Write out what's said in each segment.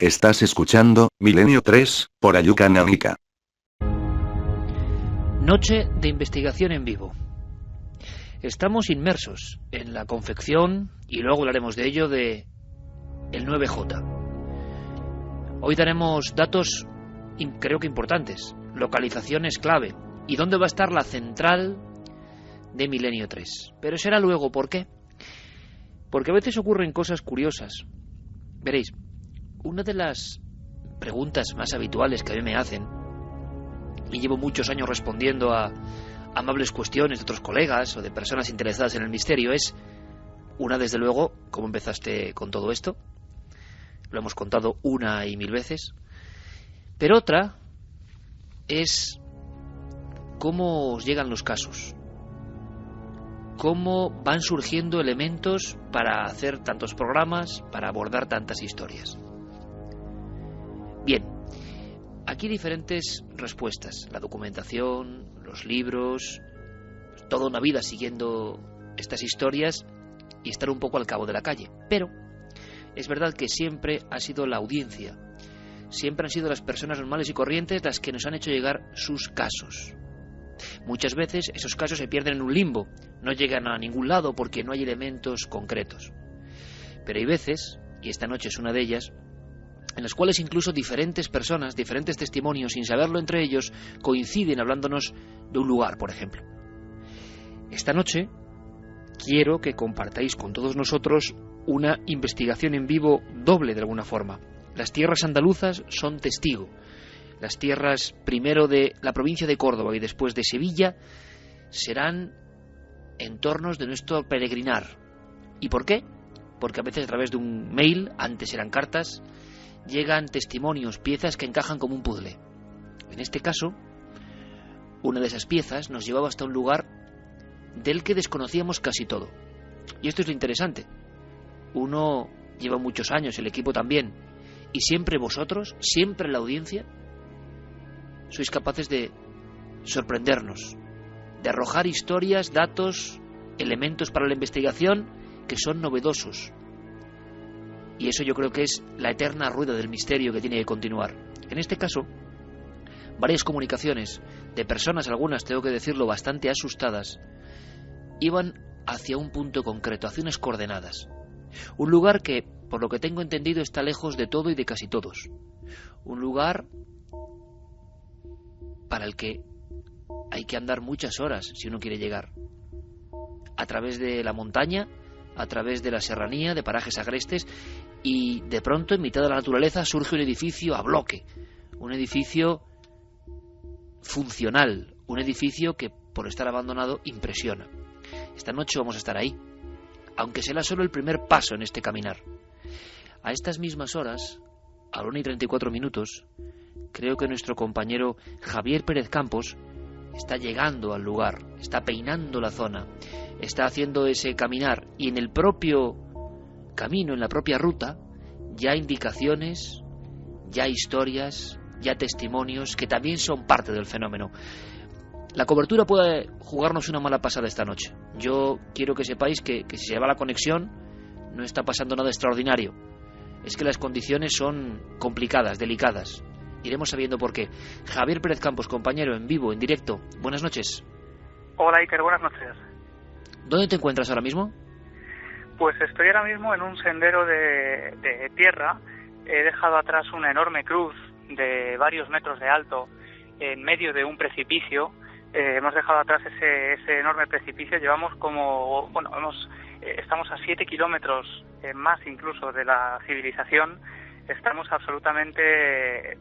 Estás escuchando Milenio 3 por Ayuca Náutica. Noche de investigación en vivo. Estamos inmersos en la confección, y luego hablaremos de ello, de el 9J. Hoy daremos datos, creo que importantes, localizaciones clave, y dónde va a estar la central de Milenio 3. Pero será luego, ¿por qué? Porque a veces ocurren cosas curiosas. Veréis, una de las preguntas más habituales que a mí me hacen, y llevo muchos años respondiendo a amables cuestiones de otros colegas o de personas interesadas en el misterio, es una, desde luego, ¿cómo empezaste con todo esto? Lo hemos contado una y mil veces. Pero otra es cómo os llegan los casos, cómo van surgiendo elementos para hacer tantos programas, para abordar tantas historias. Bien, aquí diferentes respuestas: la documentación, los libros, toda una vida siguiendo estas historias y estar un poco al cabo de la calle. Pero es verdad que siempre ha sido la audiencia, siempre han sido las personas normales y corrientes las que nos han hecho llegar sus casos. Muchas veces esos casos se pierden en un limbo, no llegan a ningún lado porque no hay elementos concretos. Pero hay veces, y esta noche es una de ellas, en las cuales incluso diferentes personas, diferentes testimonios, sin saberlo entre ellos, coinciden hablándonos de un lugar, por ejemplo. Esta noche quiero que compartáis con todos nosotros una investigación en vivo doble de alguna forma. Las tierras andaluzas son testigo. Las tierras primero de la provincia de Córdoba y después de Sevilla serán entornos de nuestro peregrinar. ¿Y por qué? Porque a veces a través de un mail, antes eran cartas, llegan testimonios, piezas que encajan como un puzzle. En este caso, una de esas piezas nos llevaba hasta un lugar del que desconocíamos casi todo. Y esto es lo interesante. Uno lleva muchos años, el equipo también, y siempre vosotros, siempre la audiencia, sois capaces de sorprendernos, de arrojar historias, datos, elementos para la investigación que son novedosos. Y eso yo creo que es la eterna rueda del misterio que tiene que continuar. En este caso, varias comunicaciones de personas, algunas, tengo que decirlo, bastante asustadas, iban hacia un punto concreto, hacia unas coordenadas. Un lugar que, por lo que tengo entendido, está lejos de todo y de casi todos. Un lugar para el que hay que andar muchas horas si uno quiere llegar. A través de la montaña, a través de la serranía, de parajes agrestes, y de pronto en mitad de la naturaleza surge un edificio a bloque, un edificio funcional, un edificio que por estar abandonado impresiona. Esta noche vamos a estar ahí, aunque será solo el primer paso en este caminar. A estas mismas horas, a la 1:34, creo que nuestro compañero Javier Pérez Campos está llegando al lugar, está peinando la zona, está haciendo ese caminar, y en el propio camino, en la propia ruta, ya indicaciones, ya historias, ya testimonios que también son parte del fenómeno. La cobertura puede jugarnos una mala pasada esta noche. Yo quiero que sepáis que si se va la conexión no está pasando nada extraordinario. Es que las condiciones son complicadas, delicadas. Iremos sabiendo por qué. Javier Pérez Campos, compañero, en vivo, en directo. Buenas noches. Hola, Iker, buenas noches. ¿Dónde te encuentras ahora mismo? Pues estoy ahora mismo en un sendero de tierra. He dejado atrás una enorme cruz de varios metros de alto en medio de un precipicio. Hemos dejado atrás ese enorme precipicio. Llevamos estamos a 7 kilómetros más incluso de la civilización. Estamos absolutamente,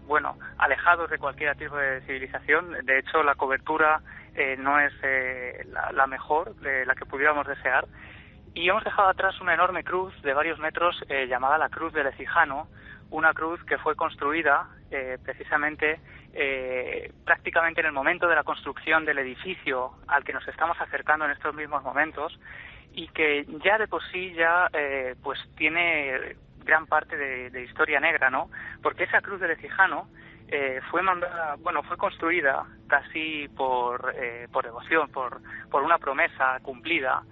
alejados de cualquier tipo de civilización. De hecho, la cobertura no es la mejor, la que pudiéramos desear. Y hemos dejado atrás una enorme cruz de varios metros llamada la Cruz del Ecijano, una cruz que fue construida precisamente prácticamente en el momento de la construcción del edificio al que nos estamos acercando en estos mismos momentos, y que ya de por sí pues tiene gran parte de historia negra, ¿no? Porque esa Cruz del Ecijano fue construida casi por devoción, por una promesa cumplida,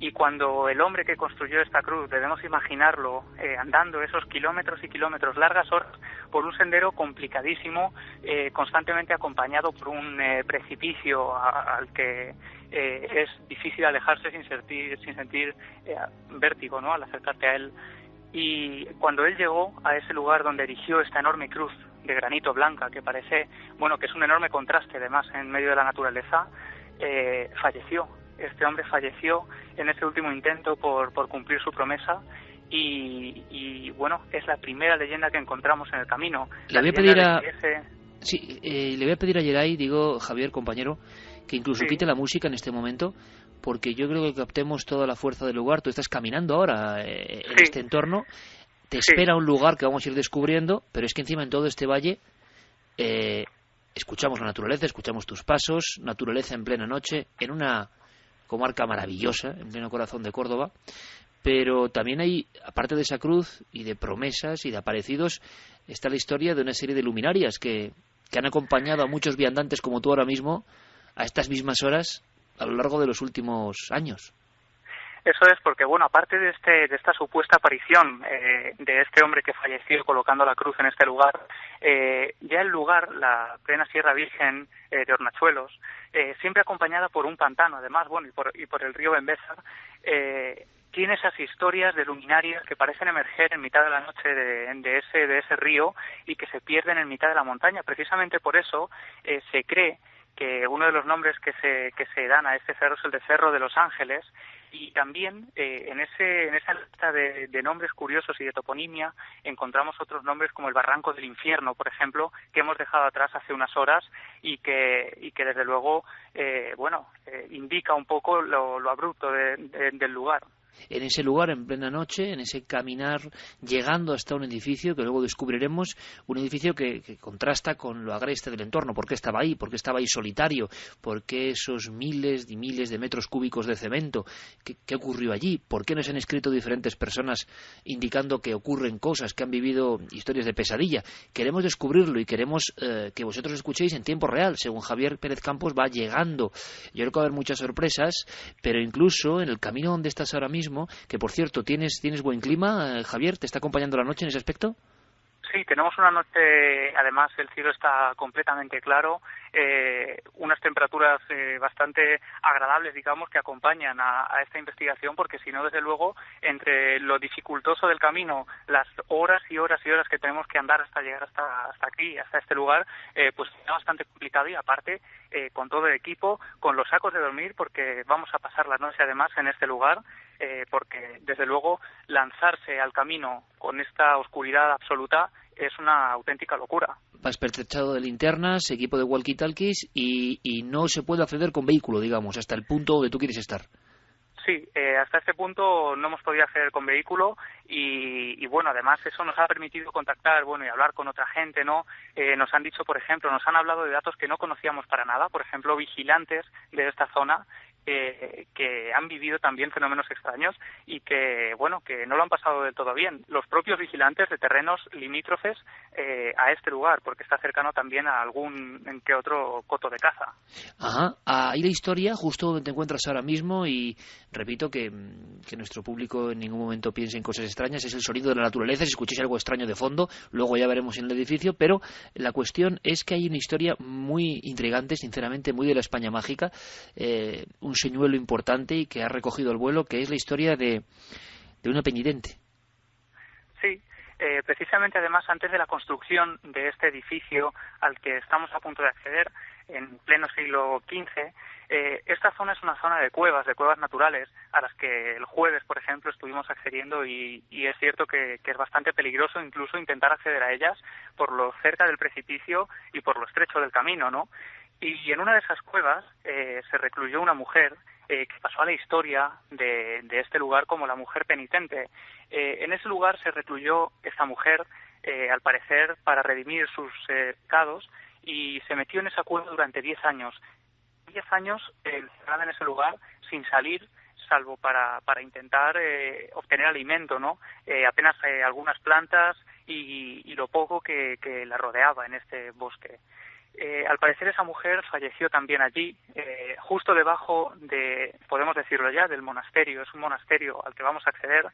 Y cuando el hombre que construyó esta cruz, debemos imaginarlo andando esos kilómetros y kilómetros, largas horas, por un sendero complicadísimo, constantemente acompañado por un precipicio al que es difícil alejarse sin sentir vértigo, ¿no?, al acercarte a él. Y cuando él llegó a ese lugar donde erigió esta enorme cruz de granito blanca, que parece, bueno, que es un enorme contraste además en medio de la naturaleza, falleció. Este hombre falleció en ese último intento por cumplir su promesa y bueno, es la primera leyenda que encontramos en el camino. Le voy a pedir le voy a pedir a Yeray, digo, Javier, compañero, que incluso quite la música en este momento, porque yo creo que captemos toda la fuerza del lugar. Tú estás caminando ahora en este entorno, te espera un lugar que vamos a ir descubriendo, pero es que encima en todo este valle escuchamos la naturaleza, escuchamos tus pasos, naturaleza en plena noche, en una comarca maravillosa, en pleno corazón de Córdoba, pero también hay, aparte de esa cruz y de promesas y de aparecidos, está la historia de una serie de luminarias que han acompañado a muchos viandantes como tú ahora mismo a estas mismas horas a lo largo de los últimos años. Eso es porque, bueno, aparte de esta supuesta aparición de este hombre que falleció colocando la cruz en este lugar, ya el lugar, la plena Sierra Virgen de Hornachuelos, siempre acompañada por un pantano, además, bueno, y por el río Bembézar, tiene esas historias de luminarias que parecen emerger en mitad de la noche de ese río y que se pierden en mitad de la montaña. Precisamente por eso se cree que uno de los nombres que se dan a este cerro es el de Cerro de los Ángeles, y también en esa lista de nombres curiosos y de toponimia encontramos otros nombres como el Barranco del Infierno, por ejemplo, que hemos dejado atrás hace unas horas y que desde luego indica un poco lo abrupto del lugar. En ese lugar, en plena noche, en ese caminar, llegando hasta un edificio que luego descubriremos, un edificio que contrasta con lo agreste del entorno. ¿Por qué estaba ahí? ¿Por qué estaba ahí solitario? ¿Por qué esos miles y miles de metros cúbicos de cemento? ¿Qué ocurrió allí? ¿Por qué nos han escrito diferentes personas indicando que ocurren cosas, que han vivido historias de pesadilla? Queremos descubrirlo y queremos que vosotros escuchéis en tiempo real, según Javier Pérez Campos va llegando. Yo creo que va a haber muchas sorpresas, pero incluso en el camino donde estás ahora mismo, que por cierto, ¿tienes buen clima, Javier? ¿Te está acompañando la noche en ese aspecto? Sí, tenemos una noche, además el cielo está completamente claro, unas temperaturas bastante agradables, digamos, que acompañan a esta investigación, porque si no, desde luego, entre lo dificultoso del camino, las horas y horas y horas que tenemos que andar hasta llegar hasta aquí, hasta este lugar, pues es bastante complicado, y aparte, con todo el equipo, con los sacos de dormir, porque vamos a pasar la noche además en este lugar, porque desde luego lanzarse al camino con esta oscuridad absoluta es una auténtica locura. Vas pertrechado de linternas, equipo de walkie-talkies y no se puede acceder con vehículo, digamos, hasta el punto donde tú quieres estar. Sí, hasta este punto no hemos podido acceder con vehículo y bueno, además eso nos ha permitido contactar, bueno, y hablar con otra gente, ¿no? Nos han dicho, por ejemplo, nos han hablado de datos que no conocíamos para nada, por ejemplo, vigilantes de esta zona que han vivido también fenómenos extraños y que, bueno, que no lo han pasado del todo bien. Los propios vigilantes de terrenos limítrofes a este lugar, porque está cercano también a algún que otro coto de caza. Ajá, ahí la historia, justo donde te encuentras ahora mismo, y repito que nuestro público en ningún momento piense en cosas extrañas, es el sonido de la naturaleza. Si escucháis algo extraño de fondo, luego ya veremos en el edificio, pero la cuestión es que hay una historia muy intrigante, sinceramente, muy de la España mágica, un señuelo importante y que ha recogido el vuelo, que es la historia de una penitente. Sí, precisamente además antes de la construcción de este edificio al que estamos a punto de acceder, en pleno siglo XV, esta zona es una zona de cuevas naturales, a las que el jueves, por ejemplo, estuvimos accediendo y es cierto que es bastante peligroso incluso intentar acceder a ellas por lo cerca del precipicio y por lo estrecho del camino, ¿no? Y en una de esas cuevas se recluyó una mujer que pasó a la historia de este lugar como la mujer penitente. En ese lugar se recluyó esta mujer, al parecer, para redimir sus pecados, y se metió en esa cueva durante 10 años. 10 años encerrada en ese lugar sin salir, salvo para intentar obtener alimento, ¿no? Apenas algunas plantas y lo poco que la rodeaba en este bosque. Al parecer esa mujer falleció también allí, justo debajo de, podemos decirlo ya, del monasterio. Es un monasterio al que vamos a acceder.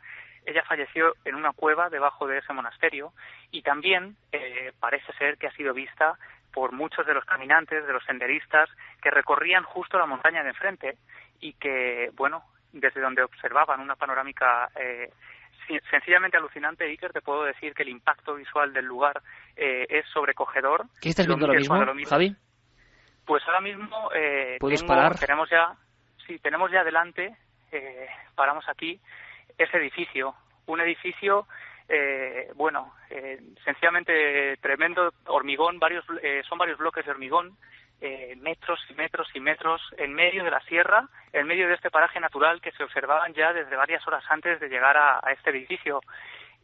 Ella falleció en una cueva debajo de ese monasterio y también parece ser que ha sido vista por muchos de los caminantes, de los senderistas que recorrían justo la montaña de enfrente y que, bueno, desde donde observaban una panorámica sencillamente alucinante, Iker. Te puedo decir que el impacto visual del lugar es sobrecogedor. ¿Qué estás viendo ahora mismo, Javi? Pues ahora mismo ¿puedes parar? Tenemos ya delante, paramos aquí, ese edificio, un edificio, sencillamente tremendo, hormigón, son varios bloques de hormigón, metros y metros y metros en medio de la sierra, en medio de este paraje natural que se observaban ya desde varias horas antes de llegar a este edificio,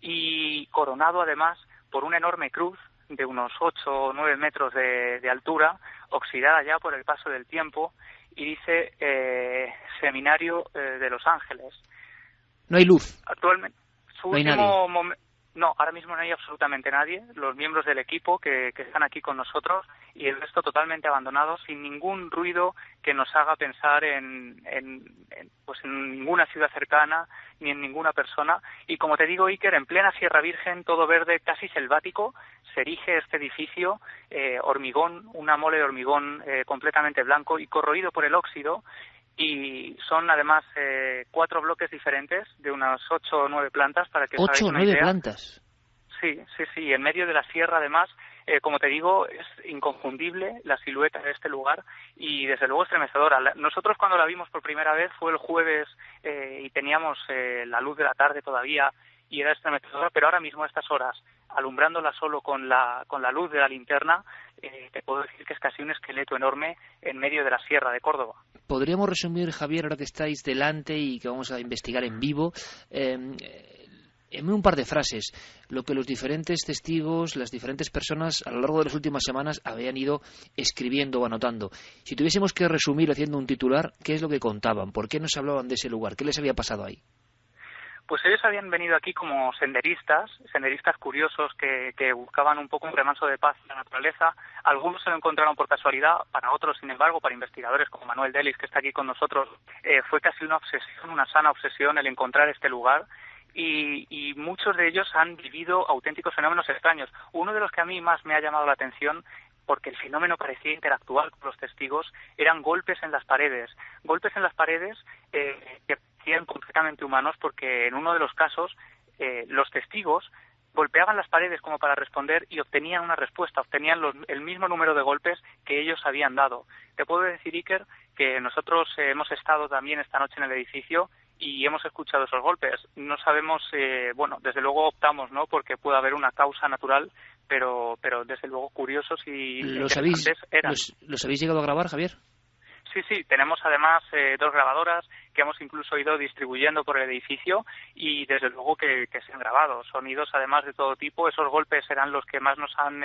y coronado además por una enorme cruz de unos 8 o 9 metros de altura, oxidada ya por el paso del tiempo, y dice Seminario de Los Ángeles. No hay luz. Actualmente, no hay nadie. No, ahora mismo no hay absolutamente nadie. Los miembros del equipo que están aquí con nosotros y el resto totalmente abandonado, sin ningún ruido que nos haga pensar en ninguna ciudad cercana ni en ninguna persona. Y como te digo, Iker, en plena Sierra Virgen, todo verde, casi selvático, se erige este edificio, hormigón, una mole de hormigón completamente blanco y corroído por el óxido. Y son además 4 bloques diferentes de unas 8 o 9 plantas para que os hagáis una idea. 8 o 9 plantas. Sí, en medio de la sierra además, como te digo, es inconfundible la silueta de este lugar y desde luego estremecedora. Nosotros cuando la vimos por primera vez fue el jueves y teníamos la luz de la tarde todavía y era estremecedora, pero ahora mismo a estas horas, alumbrándola solo con la luz de la linterna, te puedo decir que es casi un esqueleto enorme en medio de la sierra de Córdoba. Podríamos resumir, Javier, ahora que estáis delante y que vamos a investigar en vivo, en un par de frases, lo que los diferentes testigos, las diferentes personas a lo largo de las últimas semanas habían ido escribiendo o anotando. Si tuviésemos que resumir haciendo un titular, ¿qué es lo que contaban? ¿Por qué nos hablaban de ese lugar? ¿Qué les había pasado ahí? Pues ellos habían venido aquí como senderistas curiosos que buscaban un poco un remanso de paz en la naturaleza. Algunos se lo encontraron por casualidad, para otros, sin embargo, para investigadores como Manuel Delis, que está aquí con nosotros, fue casi una obsesión, una sana obsesión el encontrar este lugar. Y muchos de ellos han vivido auténticos fenómenos extraños. Uno de los que a mí más me ha llamado la atención, porque el fenómeno parecía interactuar con los testigos, eran golpes en las paredes que parecían completamente humanos, porque en uno de los casos los testigos golpeaban las paredes como para responder y obtenían una respuesta, obtenían el mismo número de golpes que ellos habían dado. Te puedo decir, Iker, que nosotros hemos estado también esta noche en el edificio y hemos escuchado esos golpes. No sabemos, desde luego optamos, ¿no?, porque puede haber una causa natural, pero desde luego curiosos y interesantes eran. ¿Los habéis llegado a grabar, Javier? Sí, tenemos además 2 grabadoras que hemos incluso ido distribuyendo por el edificio y desde luego que se han grabado. Sonidos además de todo tipo. Esos golpes serán los que más nos han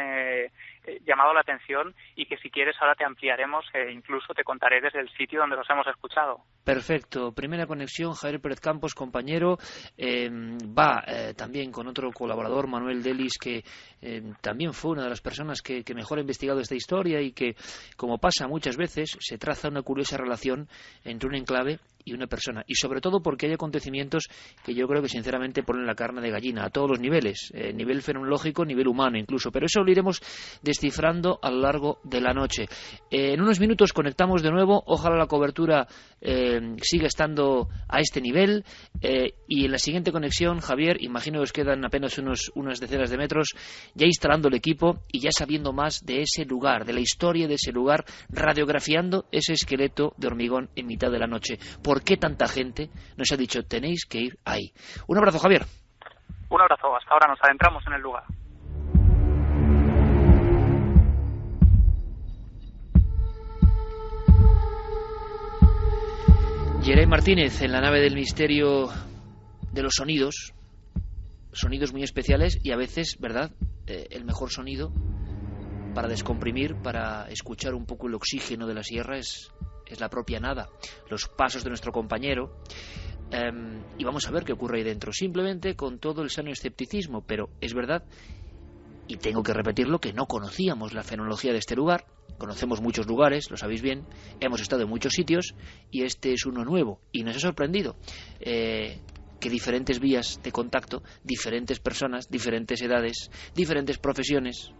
llamado la atención y que si quieres ahora te ampliaremos e incluso te contaré desde el sitio donde los hemos escuchado. Perfecto. Primera conexión, Javier Pérez Campos, compañero. Va también con otro colaborador, Manuel Delis, que también fue una de las personas que mejor ha investigado esta historia y que, como pasa muchas veces, se traza una curiosa relación entre un enclave y una persona, y sobre todo porque hay acontecimientos que yo creo que sinceramente ponen la carne de gallina a todos los niveles, nivel fenomenológico, nivel humano incluso, pero eso lo iremos descifrando a lo largo de la noche. En unos minutos conectamos de nuevo, ojalá la cobertura siga estando a este nivel, y en la siguiente conexión, Javier, imagino que os quedan apenas unas decenas de metros, ya instalando el equipo y ya sabiendo más de ese lugar, de la historia de ese lugar, radiografiando ese esqueleto de hormigón en mitad de la noche. ¿Por qué tanta gente nos ha dicho tenéis que ir ahí? Un abrazo, Javier. Un abrazo, hasta ahora nos adentramos en el lugar. Geray Martínez en la nave del misterio de los sonidos muy especiales y a veces, ¿verdad?, el mejor sonido para descomprimir, para escuchar un poco el oxígeno de la sierra es la propia nada, los pasos de nuestro compañero, y vamos a ver qué ocurre ahí dentro, simplemente con todo el sano escepticismo, pero es verdad, y tengo que repetirlo, que no conocíamos la fenología de este lugar, conocemos muchos lugares, lo sabéis bien, hemos estado en muchos sitios y este es uno nuevo y nos ha sorprendido que diferentes vías de contacto, diferentes personas, diferentes edades, diferentes profesiones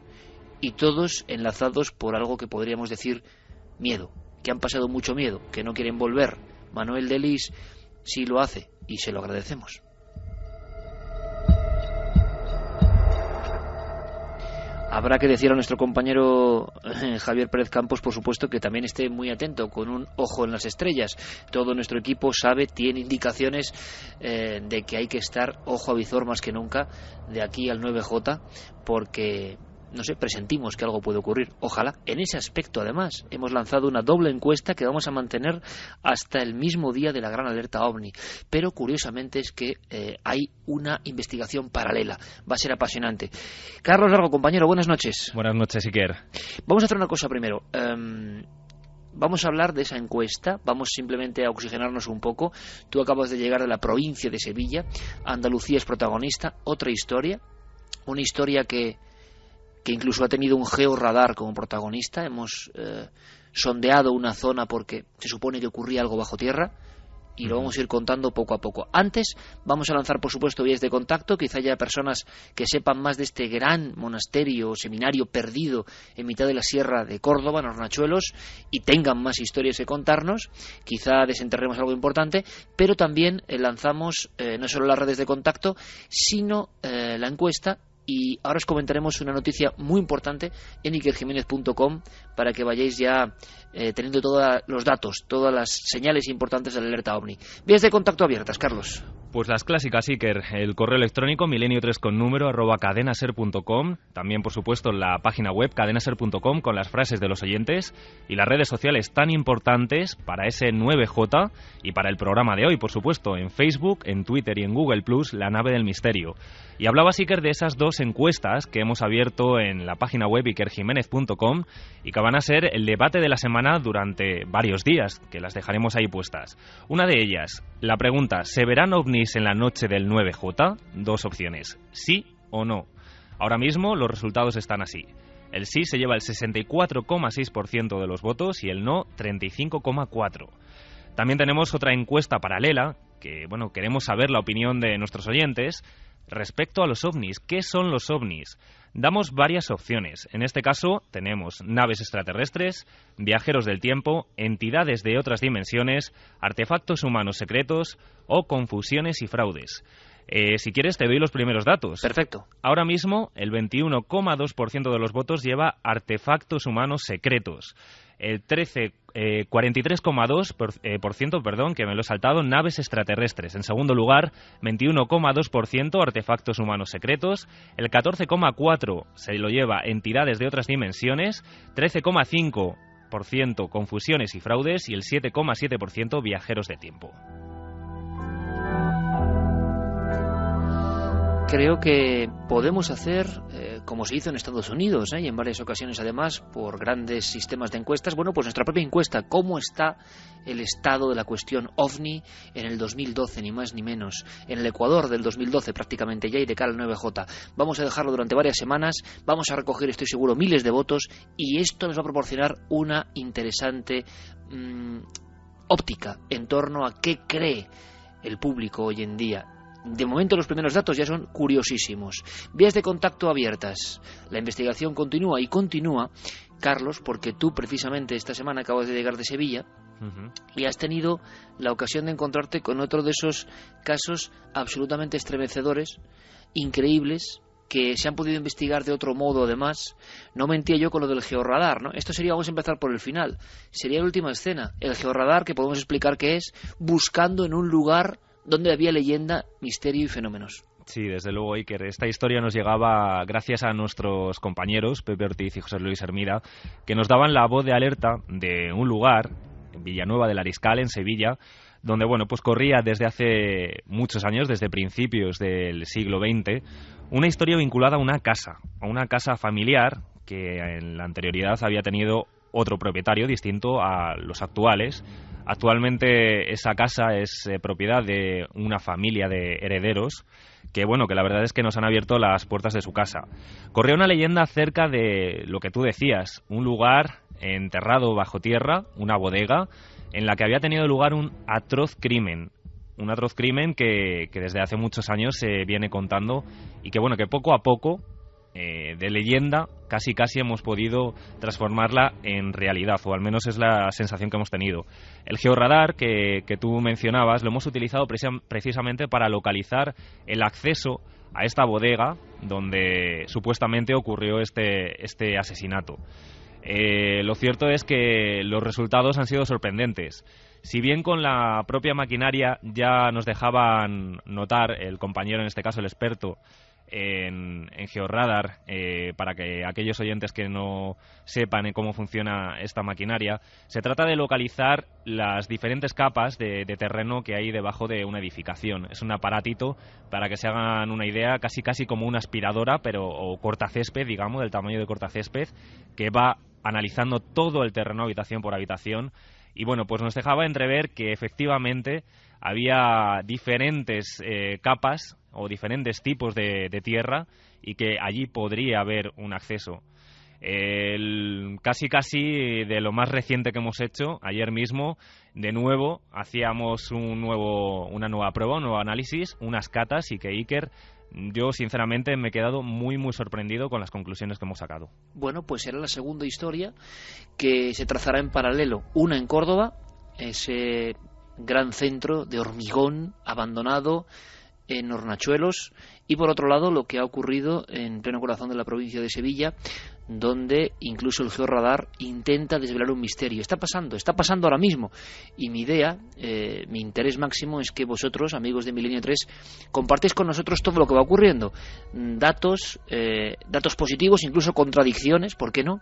y todos enlazados por algo que podríamos decir miedo, que han pasado mucho miedo, que no quieren volver. Manuel Delis sí lo hace y se lo agradecemos. Habrá que decir a nuestro compañero Javier Pérez Campos, por supuesto, que también esté muy atento, con un ojo en las estrellas. Todo nuestro equipo sabe, tiene indicaciones de que hay que estar ojo a visor más que nunca de aquí al 9J, porque, no sé, presentimos que algo puede ocurrir. Ojalá. En ese aspecto, además, hemos lanzado una doble encuesta que vamos a mantener hasta el mismo día de la gran alerta OVNI. Pero, curiosamente, es que hay una investigación paralela. Va a ser apasionante. Carlos Largo, compañero, buenas noches. Buenas noches, Iker. Vamos a hacer una cosa primero. Vamos a hablar de esa encuesta, vamos simplemente a oxigenarnos un poco. Tú acabas de llegar de la provincia de Sevilla. Andalucía es protagonista. Otra historia. Una historia que incluso ha tenido un georradar como protagonista. Hemos sondeado una zona porque se supone que ocurría algo bajo tierra y lo vamos a ir contando poco a poco. Antes vamos a lanzar, por supuesto, vías de contacto. Quizá haya personas que sepan más de este gran monasterio o seminario perdido en mitad de la sierra de Córdoba, en Hornachuelos, y tengan más historias que contarnos. Quizá desenterremos algo importante, pero también lanzamos no solo las redes de contacto, sino la encuesta. Y ahora os comentaremos una noticia muy importante en ikerjimenez.com para que vayáis ya teniendo todos los datos, todas las señales importantes de la alerta OVNI. Vías de contacto abiertas, Carlos. Pues las clásicas, Iker. El correo electrónico milenio3@cadenaser.com. También, por supuesto, la página web cadenaser.com con las frases de los oyentes. Y las redes sociales tan importantes para ese 9J y para el programa de hoy, por supuesto. En Facebook, en Twitter y en Google+, la nave del misterio. Y hablabas, Iker, de esas dos encuestas que hemos abierto en la página web ikerjimenez.com y que van a ser el debate de la semana durante varios días, que las dejaremos ahí puestas. Una de ellas, la pregunta: ¿se verán ovnis en la noche del 9J? Dos opciones, sí o no. Ahora mismo los resultados están así. El sí se lleva el 64,6% de los votos y el no 35,4%. También tenemos otra encuesta paralela que, bueno, queremos saber la opinión de nuestros oyentes respecto a los ovnis. ¿Qué son los ovnis? Damos varias opciones. En este caso tenemos naves extraterrestres, viajeros del tiempo, entidades de otras dimensiones, artefactos humanos secretos o confusiones y fraudes. Si quieres te doy los primeros datos. Perfecto. Ahora mismo el 21,2% de los votos lleva artefactos humanos secretos. El 43,2%, que me lo he saltado, naves extraterrestres. En segundo lugar, 21,2% artefactos humanos secretos. El 14,4% se lo lleva entidades de otras dimensiones. 13,5% confusiones y fraudes. Y el 7,7% viajeros de tiempo. Creo que podemos hacer, como se hizo en Estados Unidos, y en varias ocasiones además, por grandes sistemas de encuestas, bueno, pues nuestra propia encuesta. ¿Cómo está el estado de la cuestión OVNI en el 2012, ni más ni menos? En el Ecuador del 2012 prácticamente ya, y de cara al 9J. Vamos a dejarlo durante varias semanas, vamos a recoger, estoy seguro, miles de votos, y esto nos va a proporcionar una interesante óptica en torno a qué cree el público hoy en día. De momento los primeros datos ya son curiosísimos. Vías de contacto abiertas. La investigación continúa y continúa, Carlos, porque tú precisamente esta semana acabas de llegar de Sevilla y has tenido la ocasión de encontrarte con otro de esos casos absolutamente estremecedores, increíbles, que se han podido investigar de otro modo además. No mentía yo con lo del georradar, ¿no? Esto sería, vamos a empezar por el final, sería la última escena. El georradar, que podemos explicar qué es, buscando en un lugar donde había leyenda, misterio y fenómenos. Sí, desde luego, Iker. Esta historia nos llegaba gracias a nuestros compañeros, Pepe Ortiz y José Luis Hermida, que nos daban la voz de alerta de un lugar, en Villanueva del Ariscal, en Sevilla, donde, bueno, pues corría desde hace muchos años, desde principios del siglo XX, una historia vinculada a una casa familiar que en la anterioridad había tenido otro propietario distinto a los actuales. Actualmente esa casa es propiedad de una familia de herederos que, bueno, que la verdad es que nos han abierto las puertas de su casa. Corría una leyenda acerca de lo que tú decías, un lugar enterrado bajo tierra, una bodega, en la que había tenido lugar un atroz crimen. Un atroz crimen que desde hace muchos años se viene contando y que, bueno, que poco a poco, de leyenda, casi hemos podido transformarla en realidad, o al menos es la sensación que hemos tenido. El georradar que tú mencionabas lo hemos utilizado precisamente para localizar el acceso a esta bodega donde supuestamente ocurrió este asesinato. Lo cierto es que los resultados han sido sorprendentes. Si bien con la propia maquinaria ya nos dejaban notar, el compañero, en este caso el experto en georradar, para que aquellos oyentes que no sepan cómo funciona esta maquinaria, se trata de localizar las diferentes capas de terreno que hay debajo de una edificación. Es un aparatito, para que se hagan una idea, casi como una aspiradora, o cortacésped, digamos, del tamaño de cortacésped, que va analizando todo el terreno habitación por habitación. Y bueno, pues nos dejaba entrever que efectivamente había diferentes capas o diferentes tipos de tierra y que allí podría haber un acceso. Casi de lo más reciente que hemos hecho, ayer mismo, de nuevo, hacíamos una nueva prueba, un nuevo análisis, unas catas, y que Iker, yo sinceramente me he quedado muy sorprendido con las conclusiones que hemos sacado. Bueno, pues será la segunda historia que se trazará en paralelo. Una en Córdoba, ese gran centro de hormigón abandonado en Hornachuelos, y por otro lado lo que ha ocurrido en pleno corazón de la provincia de Sevilla, donde incluso el georradar intenta desvelar un misterio. Está pasando ahora mismo, y mi idea, mi interés máximo es que vosotros, amigos de Milenio 3, compartéis con nosotros todo lo que va ocurriendo, datos positivos, incluso contradicciones, ¿por qué no?,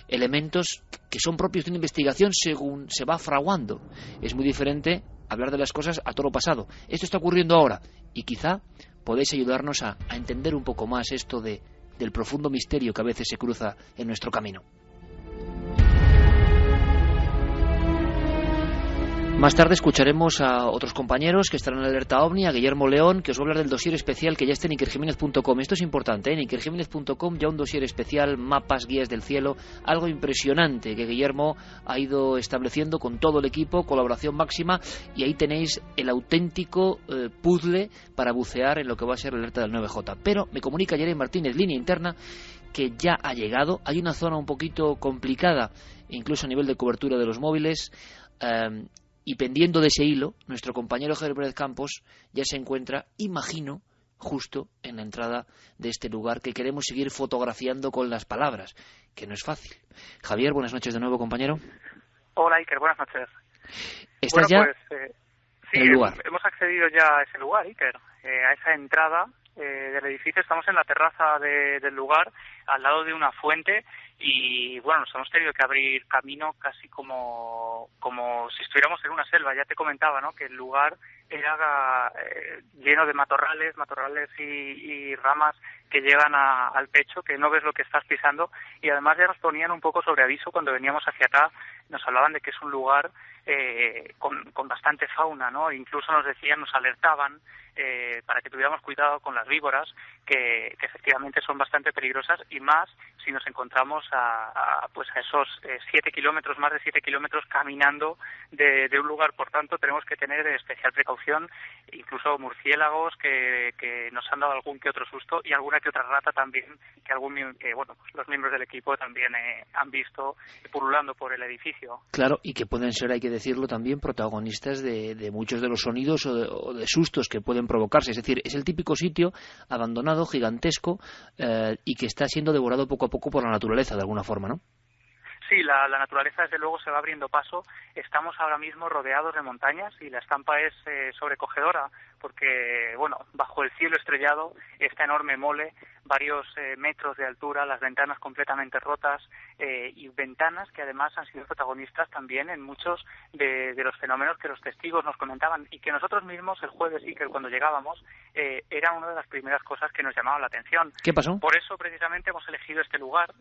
elementos que son propios de una investigación según se va fraguando. Es muy diferente hablar de las cosas a toro pasado. Esto está ocurriendo ahora, y quizá podéis ayudarnos a entender un poco más esto del profundo misterio que a veces se cruza en nuestro camino. Más tarde escucharemos a otros compañeros que estarán en Alerta OVNI, a Guillermo León, que os va a hablar del dossier especial que ya está en ikerjimenez.com. Esto es importante, en ikerjimenez.com ya un dossier especial, mapas, guías del cielo, algo impresionante que Guillermo ha ido estableciendo con todo el equipo, colaboración máxima, y ahí tenéis el auténtico puzzle para bucear en lo que va a ser la alerta del 9J. Pero me comunica Jeremy Martínez, línea interna, que ya ha llegado. Hay una zona un poquito complicada, incluso a nivel de cobertura de los móviles, y pendiendo de ese hilo, nuestro compañero Javier Pérez Campos ya se encuentra, imagino, justo en la entrada de este lugar que queremos seguir fotografiando con las palabras, que no es fácil. Javier, buenas noches de nuevo, compañero. Hola, Iker, buenas noches. ¿Estás ya sí, en el lugar? Hemos accedido ya a ese lugar, Iker, a esa entrada del edificio. Estamos en la terraza del lugar, al lado de una fuente, y bueno, nos hemos tenido que abrir camino casi como si estuviéramos en una selva. Ya te comentaba, ¿no?, que el lugar era lleno de matorrales y ramas que llegan al pecho, que no ves lo que estás pisando, y además ya nos ponían un poco sobre aviso cuando veníamos hacia acá. Nos hablaban de que es un lugar con bastante fauna, ¿no? Incluso nos decían, nos alertaban para que tuviéramos cuidado con las víboras, que efectivamente son bastante peligrosas, y más si nos encontramos a esos 7 kilómetros, más de 7 kilómetros caminando de un lugar. Por tanto, tenemos que tener especial precaución, incluso murciélagos que nos han dado algún que otro susto, y alguna que otra rata también, que los miembros del equipo también han visto pululando por el edificio. Claro, y que pueden ser, hay que decirlo también, protagonistas de muchos de los sonidos o de sustos que pueden provocarse. Es decir, es el típico sitio abandonado, gigantesco, y que está siendo devorado poco a poco por la naturaleza, de alguna forma, ¿no? Sí, la naturaleza desde luego se va abriendo paso. Estamos ahora mismo rodeados de montañas y la estampa es sobrecogedora, porque, bajo el cielo estrellado, esta enorme mole, varios metros de altura, las ventanas completamente rotas, y ventanas que además han sido protagonistas también en muchos de los fenómenos que los testigos nos comentaban, y que nosotros mismos el jueves, y que cuando llegábamos, era una de las primeras cosas que nos llamaban la atención. ¿Qué pasó? Por eso precisamente hemos elegido este lugar.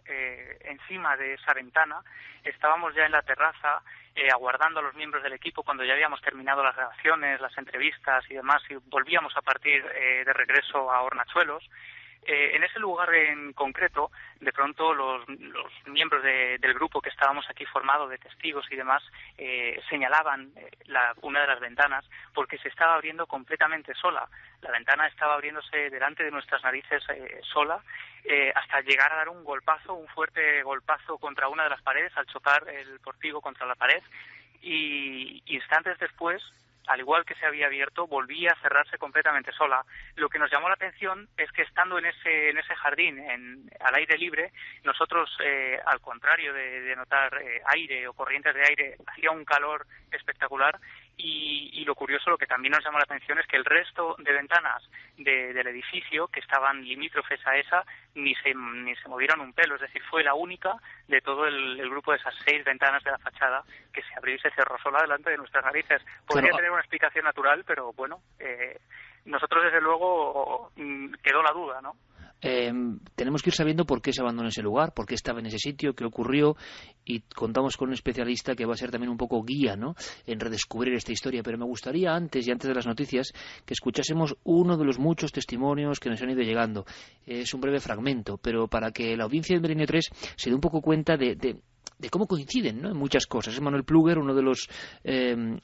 Encima de esa ventana estábamos ya en la terraza, aguardando a los miembros del equipo cuando ya habíamos terminado las grabaciones, las entrevistas y demás, y volvíamos a partir de regreso a Hornachuelos. En ese lugar en concreto, de pronto los miembros del grupo que estábamos aquí formado de testigos y demás señalaban una de las ventanas porque se estaba abriendo completamente sola. La ventana estaba abriéndose delante de nuestras narices sola hasta llegar a dar un fuerte golpazo contra una de las paredes al chocar el portico contra la pared, y instantes después, al igual que se había abierto, volvía a cerrarse completamente sola. Lo que nos llamó la atención es que estando en ese jardín, al aire libre, nosotros, al contrario de notar aire o corrientes de aire, hacía un calor espectacular, y lo curioso, lo que también nos llamó la atención, es que el resto de ventanas del edificio que estaban limítrofes a esa ni se movieron un pelo. Es decir, fue la única de todo el grupo de esas 6 ventanas de la fachada que se abrió y se cerró sola delante de nuestras narices. Podría tener una explicación natural, pero bueno, nosotros desde luego quedó la duda, ¿no? Tenemos que ir sabiendo por qué se abandonó ese lugar, por qué estaba en ese sitio, qué ocurrió, y contamos con un especialista que va a ser también un poco guía, ¿no?, en redescubrir esta historia. Pero me gustaría antes de las noticias que escuchásemos uno de los muchos testimonios que nos han ido llegando. Es un breve fragmento, pero para que la audiencia del Milenio 3 se dé un poco cuenta de cómo coinciden, ¿no?, en muchas cosas. Es Manuel Pluguer, uno de los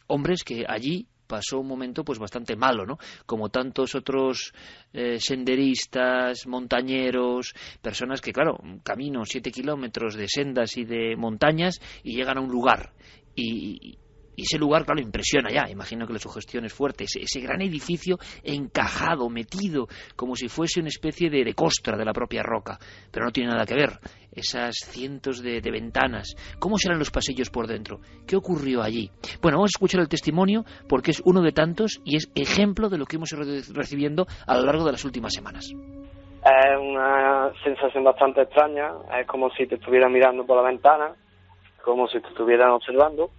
hombres que allí pasó un momento pues bastante malo, ¿no?, como tantos otros senderistas, montañeros, personas que, claro, caminan 7 kilómetros de sendas y de montañas y llegan a un lugar, y ese lugar, claro, impresiona ya. Imagino que la sugestión es fuerte. Ese gran edificio encajado, metido, como si fuese una especie de costra de la propia roca. Pero no tiene nada que ver. Esas cientos de ventanas. ¿Cómo serán los pasillos por dentro? ¿Qué ocurrió allí? Bueno, vamos a escuchar el testimonio porque es uno de tantos y es ejemplo de lo que hemos ido recibiendo a lo largo de las últimas semanas. Es una sensación bastante extraña. Es como si te estuvieran mirando por la ventana, como si te estuvieran observando.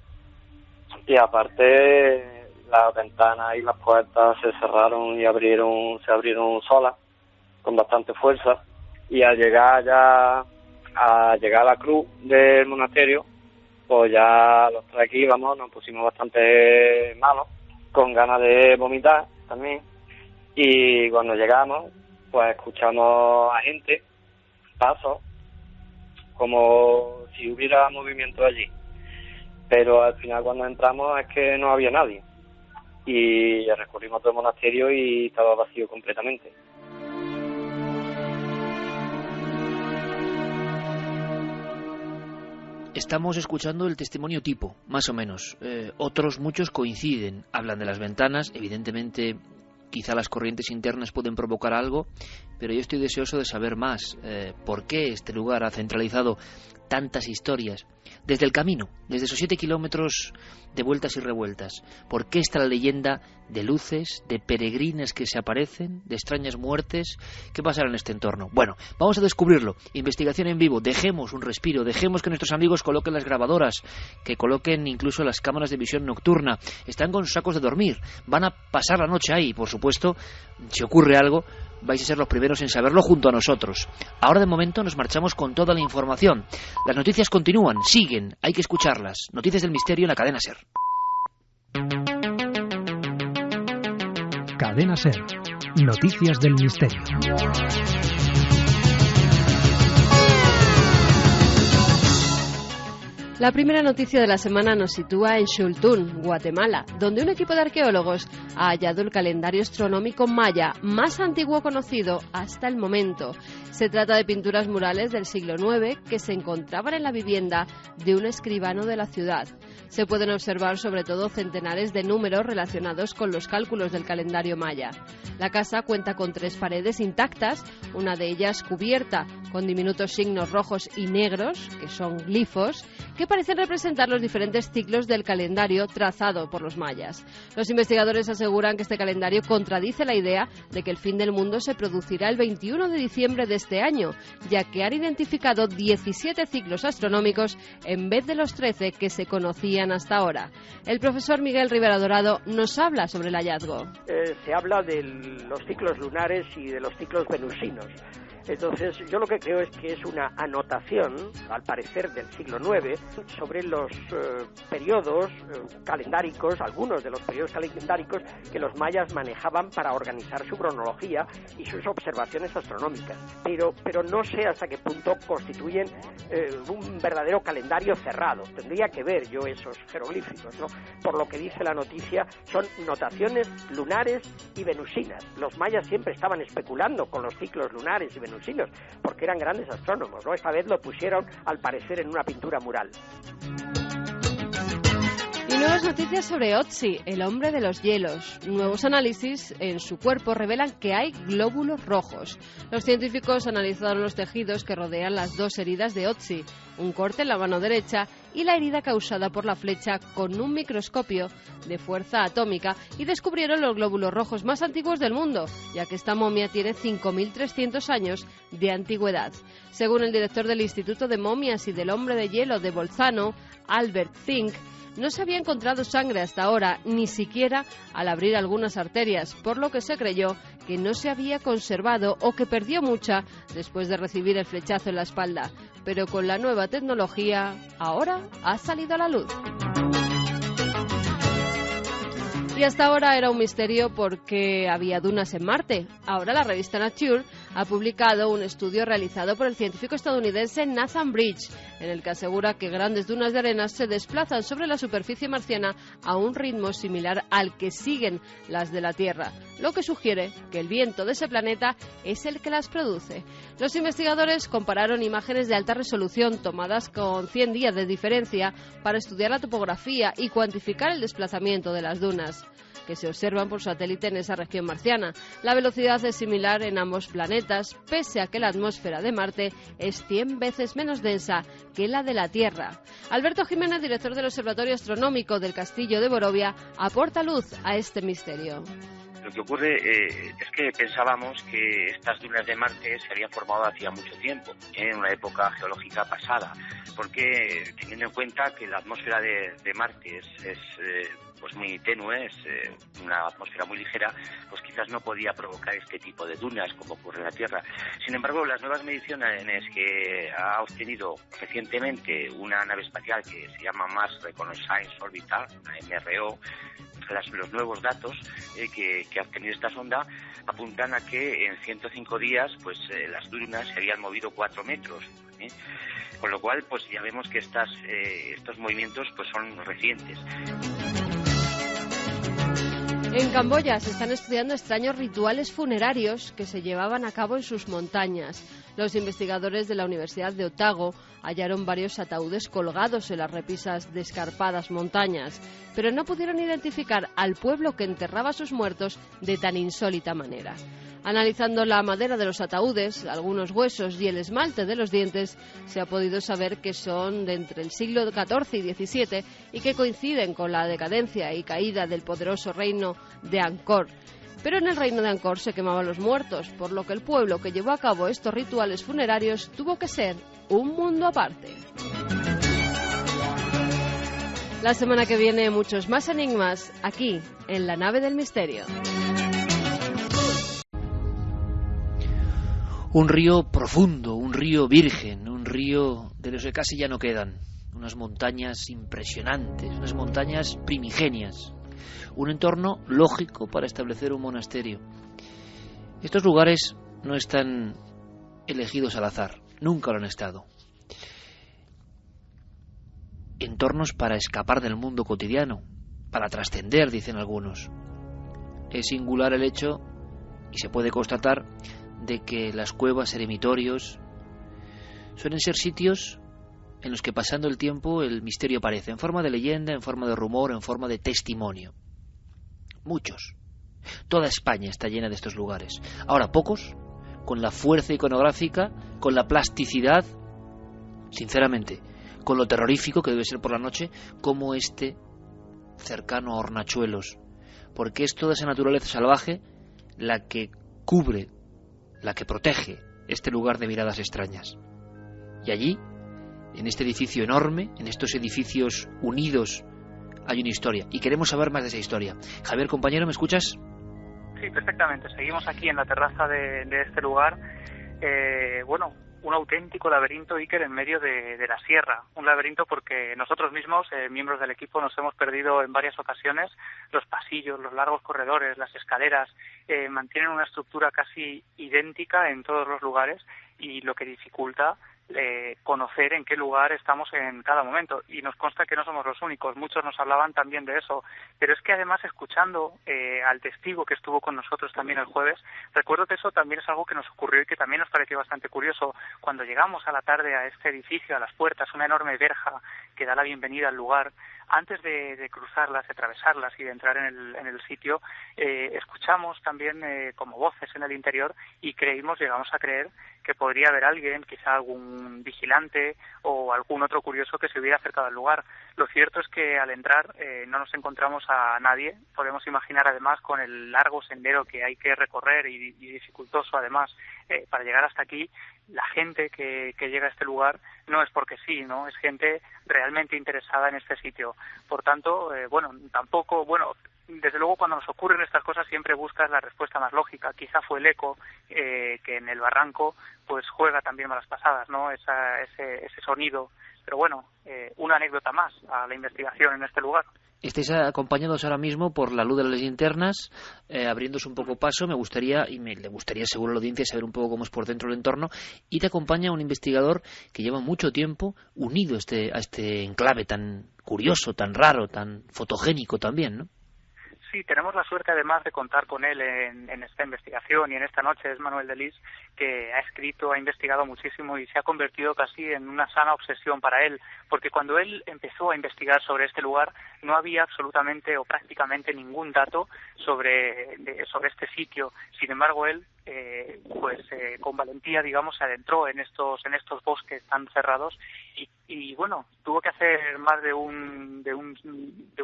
Y aparte, las ventanas y las puertas se cerraron y se abrieron solas, con bastante fuerza. Y al llegar a la cruz del monasterio, pues ya los 3 que íbamos nos pusimos bastante malos, con ganas de vomitar también. Y cuando llegamos, pues escuchamos a gente, pasos, como si hubiera movimiento allí. Pero al final, cuando entramos, es que no había nadie. Y recorrimos todo el monasterio y estaba vacío completamente. Estamos escuchando el testimonio tipo, más o menos. Otros muchos coinciden. Hablan de las ventanas. Evidentemente, quizá las corrientes internas pueden provocar algo, pero yo estoy deseoso de saber más. ¿Por qué este lugar ha centralizado tantas historias? Desde el camino, desde esos 7 kilómetros de vueltas y revueltas. ¿Por qué está la leyenda de luces, de peregrinas que se aparecen, de extrañas muertes? ¿Qué pasará en este entorno? Bueno, vamos a descubrirlo. Investigación en vivo. Dejemos un respiro, dejemos que nuestros amigos coloquen las grabadoras, que coloquen incluso las cámaras de visión nocturna. Están con sacos de dormir, van a pasar la noche ahí. Por supuesto, si ocurre algo, vais a ser los primeros en saberlo junto a nosotros. Ahora, de momento, nos marchamos con toda la información. Las noticias continúan, siguen, hay que escucharlas. Noticias del misterio en la cadena SER. Cadena SER. Noticias del misterio. La primera noticia de la semana nos sitúa en Xultún, Guatemala, donde un equipo de arqueólogos ha hallado el calendario astronómico maya más antiguo conocido hasta el momento. Se trata de pinturas murales del siglo IX que se encontraban en la vivienda de un escribano de la ciudad. Se pueden observar sobre todo centenares de números relacionados con los cálculos del calendario maya. La casa cuenta con 3 paredes intactas, una de ellas cubierta con diminutos signos rojos y negros, que son glifos, que parecen representar los diferentes ciclos del calendario trazado por los mayas. Los investigadores aseguran que este calendario contradice la idea de que el fin del mundo se producirá el 21 de diciembre de este año, ya que han identificado 17 ciclos astronómicos en vez de los 13 que se conocían hasta ahora. El profesor Miguel Rivera Dorado nos habla sobre el hallazgo. Se habla de los ciclos lunares y de los ciclos venusinos. Entonces, yo lo que creo es que es una anotación, al parecer del siglo IX, sobre los periodos calendáricos, algunos de los periodos calendáricos que los mayas manejaban para organizar su cronología y sus observaciones astronómicas. Pero no sé hasta qué punto constituyen un verdadero calendario cerrado. Tendría que ver yo esos jeroglíficos, ¿no? Por lo que dice la noticia, son notaciones lunares y venusinas. Los mayas siempre estaban especulando con los ciclos lunares y venusinos, porque eran grandes astrónomos, ¿no? Esta vez lo pusieron, al parecer, en una pintura mural. Y nuevas noticias sobre Otzi, el hombre de los hielos. Nuevos análisis en su cuerpo revelan que hay glóbulos rojos. Los científicos analizaron los tejidos que rodean las dos heridas de Otzi, un corte en la mano derecha y la herida causada por la flecha con un microscopio de fuerza atómica, y descubrieron los glóbulos rojos más antiguos del mundo, ya que esta momia tiene 5.300 años de antigüedad. Según el director del Instituto de Momias y del Hombre de Hielo de Bolzano, Albert Fink, no se había encontrado sangre hasta ahora, ni siquiera al abrir algunas arterias, por lo que se creyó que no se había conservado o que perdió mucha después de recibir el flechazo en la espalda. Pero con la nueva tecnología, ahora ha salido a la luz. Y hasta ahora era un misterio porque había dunas en Marte. Ahora la revista Nature ha publicado un estudio realizado por el científico estadounidense Nathan Bridge, en el que asegura que grandes dunas de arena se desplazan sobre la superficie marciana a un ritmo similar al que siguen las de la Tierra, lo que sugiere que el viento de ese planeta es el que las produce. Los investigadores compararon imágenes de alta resolución tomadas con 100 días de diferencia para estudiar la topografía y cuantificar el desplazamiento de las dunas, que se observan por satélite en esa región marciana. La velocidad es similar en ambos planetas, pese a que la atmósfera de Marte es 100 veces menos densa que la de la Tierra. Alberto Jiménez, director del Observatorio Astronómico del Castillo de Borovia, aporta luz a este misterio. Lo que ocurre es que pensábamos que estas dunas de Marte se habían formado hacía mucho tiempo, en una época geológica pasada, porque teniendo en cuenta que la atmósfera de Marte es pues muy tenue, es una atmósfera muy ligera, pues quizás no podía provocar este tipo de dunas como ocurre en la Tierra. Sin embargo, las nuevas mediciones que ha obtenido recientemente una nave espacial que se llama Mars Reconnaissance Orbiter, la MRO, los nuevos datos que ha obtenido esta sonda apuntan a que en 105 días pues las dunas se habían movido 4 metros, con lo cual pues ya vemos que estos movimientos pues son recientes. En Camboya se están estudiando extraños rituales funerarios que se llevaban a cabo en sus montañas. Los investigadores de la Universidad de Otago hallaron varios ataúdes colgados en las repisas de escarpadas montañas, pero no pudieron identificar al pueblo que enterraba a sus muertos de tan insólita manera. Analizando la madera de los ataúdes, algunos huesos y el esmalte de los dientes, se ha podido saber que son de entre el siglo XIV y XVII y que coinciden con la decadencia y caída del poderoso reino de Angkor. Pero en el reino de Angkor se quemaban los muertos, por lo que el pueblo que llevó a cabo estos rituales funerarios tuvo que ser un mundo aparte. La semana que viene muchos más enigmas aquí, en la nave del misterio. Un río profundo, un río virgen, un río de los que casi ya no quedan. Unas montañas impresionantes, unas montañas primigenias. Un entorno lógico para establecer un monasterio. Estos lugares no están elegidos al azar, nunca lo han estado. Entornos para escapar del mundo cotidiano, para trascender, dicen algunos. Es singular el hecho, y se puede constatar, de que las cuevas, eremitorios, suelen ser sitios en los que pasando el tiempo el misterio aparece, en forma de leyenda, en forma de rumor, en forma de testimonio. Muchos. Toda España está llena de estos lugares. Ahora, pocos, con la fuerza iconográfica, con la plasticidad, sinceramente, con lo terrorífico que debe ser por la noche, como este cercano a Hornachuelos, porque es toda esa naturaleza salvaje la que cubre, la que protege este lugar de miradas extrañas. Y allí, en este edificio enorme, en estos edificios unidos, hay una historia, y queremos saber más de esa historia. Javier, compañero, ¿me escuchas? Sí, perfectamente. Seguimos aquí en la terraza de este lugar. un auténtico laberinto, Iker, en medio de la sierra. Un laberinto porque nosotros mismos, miembros del equipo, nos hemos perdido en varias ocasiones. Los pasillos, los largos corredores, las escaleras, mantienen una estructura casi idéntica en todos los lugares, y lo que dificulta conocer en qué lugar estamos en cada momento. Y nos consta que no somos los únicos, muchos nos hablaban también de eso, pero es que además, escuchando al testigo que estuvo con nosotros también el jueves, recuerdo que eso también es algo que nos ocurrió y que también nos pareció bastante curioso. Cuando llegamos a la tarde a este edificio, a las puertas, una enorme verja que da la bienvenida al lugar, antes de cruzarlas, de atravesarlas y de entrar en el sitio, escuchamos también como voces en el interior, y llegamos a creer que podría haber alguien, quizá algún vigilante o algún otro curioso que se hubiera acercado al lugar. Lo cierto es que al entrar no nos encontramos a nadie. Podemos imaginar, además, con el largo sendero que hay que recorrer y dificultoso, además, para llegar hasta aquí, la gente que llega a este lugar no es porque sí, ¿no? Es gente realmente interesada en este sitio. Por tanto, desde luego, cuando nos ocurren estas cosas siempre buscas la respuesta más lógica. Quizá fue el eco que en el barranco pues juega también malas pasadas, ¿no? Ese sonido. Pero bueno, una anécdota más a la investigación en este lugar. Estáis acompañados ahora mismo por la luz de las linternas, abriéndose un poco paso. Me gustaría, y le gustaría seguro a la audiencia, saber un poco cómo es por dentro el entorno. Y te acompaña un investigador que lleva mucho tiempo unido a este enclave tan curioso, tan raro, tan fotogénico también, ¿no? Sí, tenemos la suerte además de contar con él en esta investigación y en esta noche. Es Manuel Delis, que ha escrito, ha investigado muchísimo y se ha convertido casi en una sana obsesión para él, porque cuando él empezó a investigar sobre este lugar no había absolutamente o prácticamente ningún dato sobre este sitio. Sin embargo, él con valentía, digamos, se adentró en estos bosques tan cerrados y bueno, tuvo que hacer más de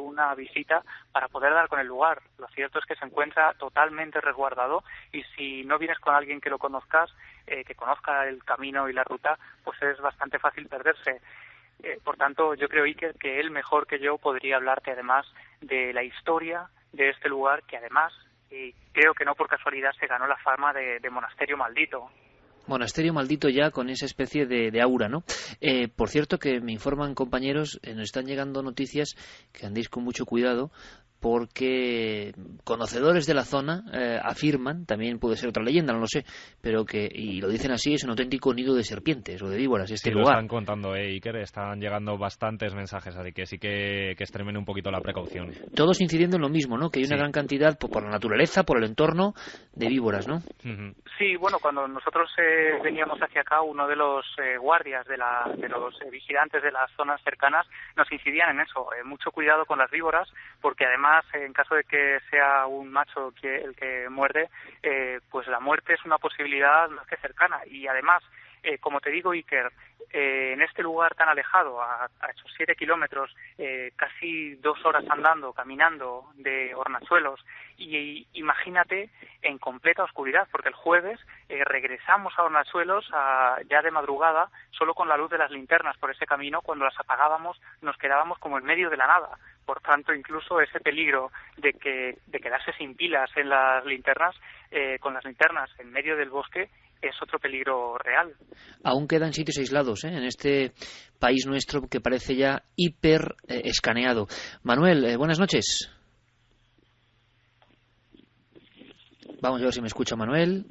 una visita para poder dar con el lugar. Lo cierto es que se encuentra totalmente resguardado, y si no vienes con alguien que lo conozcas, que conozca el camino y la ruta, pues es bastante fácil perderse. Por tanto, yo creo, Iker, que él mejor que yo podría hablarte además de la historia de este lugar, que además, y creo que no por casualidad, se ganó la fama de monasterio maldito. Monasterio maldito, ya con esa especie de aura, ¿no? Por cierto, que me informan compañeros, nos están llegando noticias que andéis con mucho cuidado, porque conocedores de la zona afirman, también puede ser otra leyenda, no lo sé, pero y lo dicen así, es un auténtico nido de serpientes o de víboras este lugar. Lo están contando, Iker, están llegando bastantes mensajes, así que sí que extremen un poquito la precaución. Todos incidiendo en lo mismo, ¿no? Que hay una gran cantidad, por la naturaleza, por el entorno, de víboras, ¿no? Sí, bueno, cuando nosotros veníamos hacia acá, uno de los guardias de los vigilantes de las zonas cercanas nos incidían en eso, mucho cuidado con las víboras, porque además, en caso de que sea un macho el que muerde, pues la muerte es una posibilidad más que cercana. Y además, como te digo, Iker, en este lugar tan alejado, a esos 7 kilómetros, casi 2 horas andando, caminando de Hornachuelos, y imagínate en completa oscuridad, porque el jueves regresamos a Hornachuelos ya de madrugada, solo con la luz de las linternas por ese camino. Cuando las apagábamos nos quedábamos como en medio de la nada. Por tanto, incluso ese peligro de quedarse sin pilas en las linternas, con las linternas en medio del bosque, es otro peligro real. Aún quedan sitios aislados, en este país nuestro que parece ya hiper escaneado. Manuel, buenas noches. Vamos a ver si me escucha Manuel.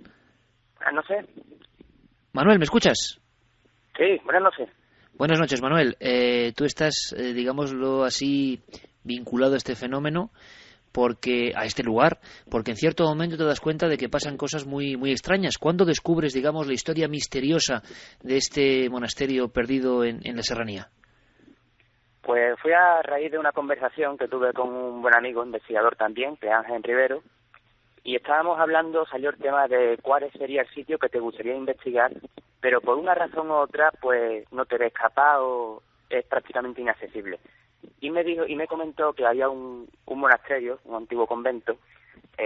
Buenas noches. Manuel, ¿me escuchas? Sí, buenas noches. Buenas noches, Manuel. Tú estás, digámoslo así, vinculado a este fenómeno, a este lugar, porque en cierto momento te das cuenta de que pasan cosas muy, muy extrañas. ¿Cuándo descubres, digamos, la historia misteriosa de este monasterio perdido en la serranía? Pues fue a raíz de una conversación que tuve con un buen amigo, investigador también, que es Ángel Rivero, y estábamos hablando, salió el tema de cuál sería el sitio que te gustaría investigar, pero por una razón u otra, pues no te ves capaz o es prácticamente inaccesible. Y me comentó que había un monasterio, un antiguo convento,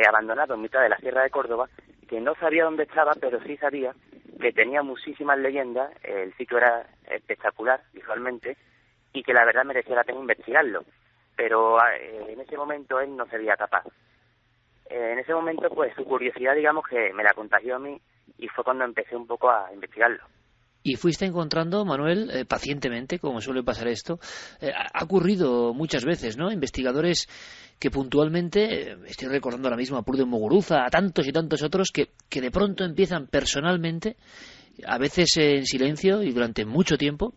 abandonado en mitad de la Sierra de Córdoba, que no sabía dónde estaba, pero sí sabía que tenía muchísimas leyendas, el sitio era espectacular visualmente, y que la verdad merecía la pena investigarlo. Pero en ese momento él no se veía capaz. En ese momento, pues su curiosidad, digamos, que me la contagió a mí, fue cuando empecé un poco a investigarlo. Y fuiste encontrando, Manuel, pacientemente, como suele pasar esto, ha ocurrido muchas veces, ¿no? Investigadores que puntualmente, estoy recordando ahora mismo a Pruden Muguruza, a tantos y tantos otros, que de pronto empiezan personalmente, a veces en silencio y durante mucho tiempo,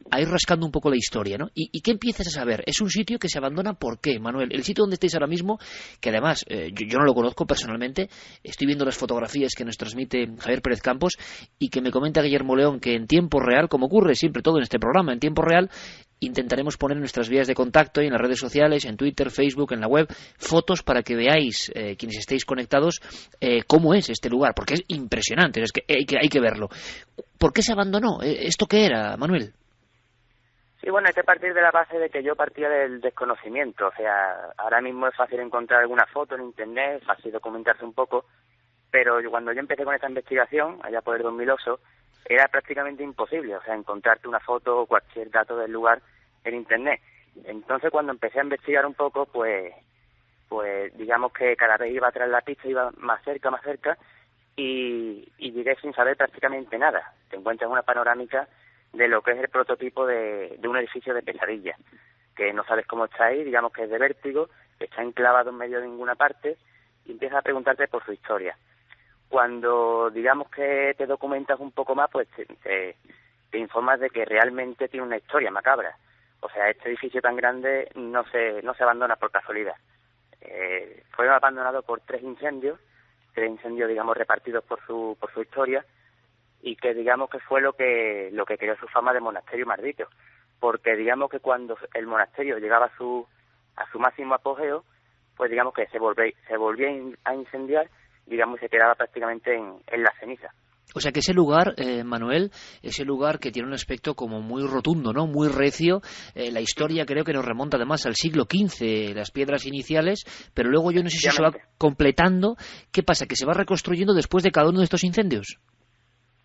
a ir rascando un poco la historia, ¿no? ¿Y qué empiezas a saber? Es un sitio que se abandona, ¿por qué, Manuel? El sitio donde estáis ahora mismo, que además yo no lo conozco personalmente, estoy viendo las fotografías que nos transmite Javier Pérez Campos y que me comenta Guillermo León que en tiempo real, como ocurre siempre todo en este programa, en tiempo real, intentaremos poner en nuestras vías de contacto y en las redes sociales, en Twitter, Facebook, en la web, fotos para que veáis, quienes estéis conectados, cómo es este lugar, porque es impresionante, es que hay que verlo. ¿Por qué se abandonó? ¿Esto qué era, Manuel? Sí, bueno, hay que partir de la base de que yo partía del desconocimiento. O sea, ahora mismo es fácil encontrar alguna foto en Internet, es fácil documentarse un poco, pero cuando yo empecé con esta investigación, allá por el 2008, era prácticamente imposible, o sea, encontrarte una foto o cualquier dato del lugar en Internet. Entonces, cuando empecé a investigar un poco, pues digamos que cada vez iba tras la pista, iba más cerca, y llegué sin saber prácticamente nada. Te encuentras una panorámica de lo que es el prototipo de un edificio de pesadilla, que no sabes cómo está ahí, digamos que es de vértigo, está enclavado en medio de ninguna parte, y empiezas a preguntarte por su historia. Cuando digamos que te documentas un poco más, pues te informas de que realmente tiene una historia macabra. O sea, este edificio tan grande no se abandona por casualidad. Fue abandonado por tres incendios, digamos, repartidos por su historia, y que digamos que fue lo que creó su fama de monasterio maldito, porque digamos que cuando el monasterio llegaba a su máximo apogeo, pues digamos que se volvía a incendiar, digamos, y se quedaba prácticamente en la ceniza. O sea que ese lugar, Manuel, ese lugar que tiene un aspecto como muy rotundo, ¿no? Muy recio. La historia creo que nos remonta además al siglo XV, las piedras iniciales, pero luego yo no sé si se va completando. ¿Qué pasa? ¿Que se va reconstruyendo después de cada uno de estos incendios?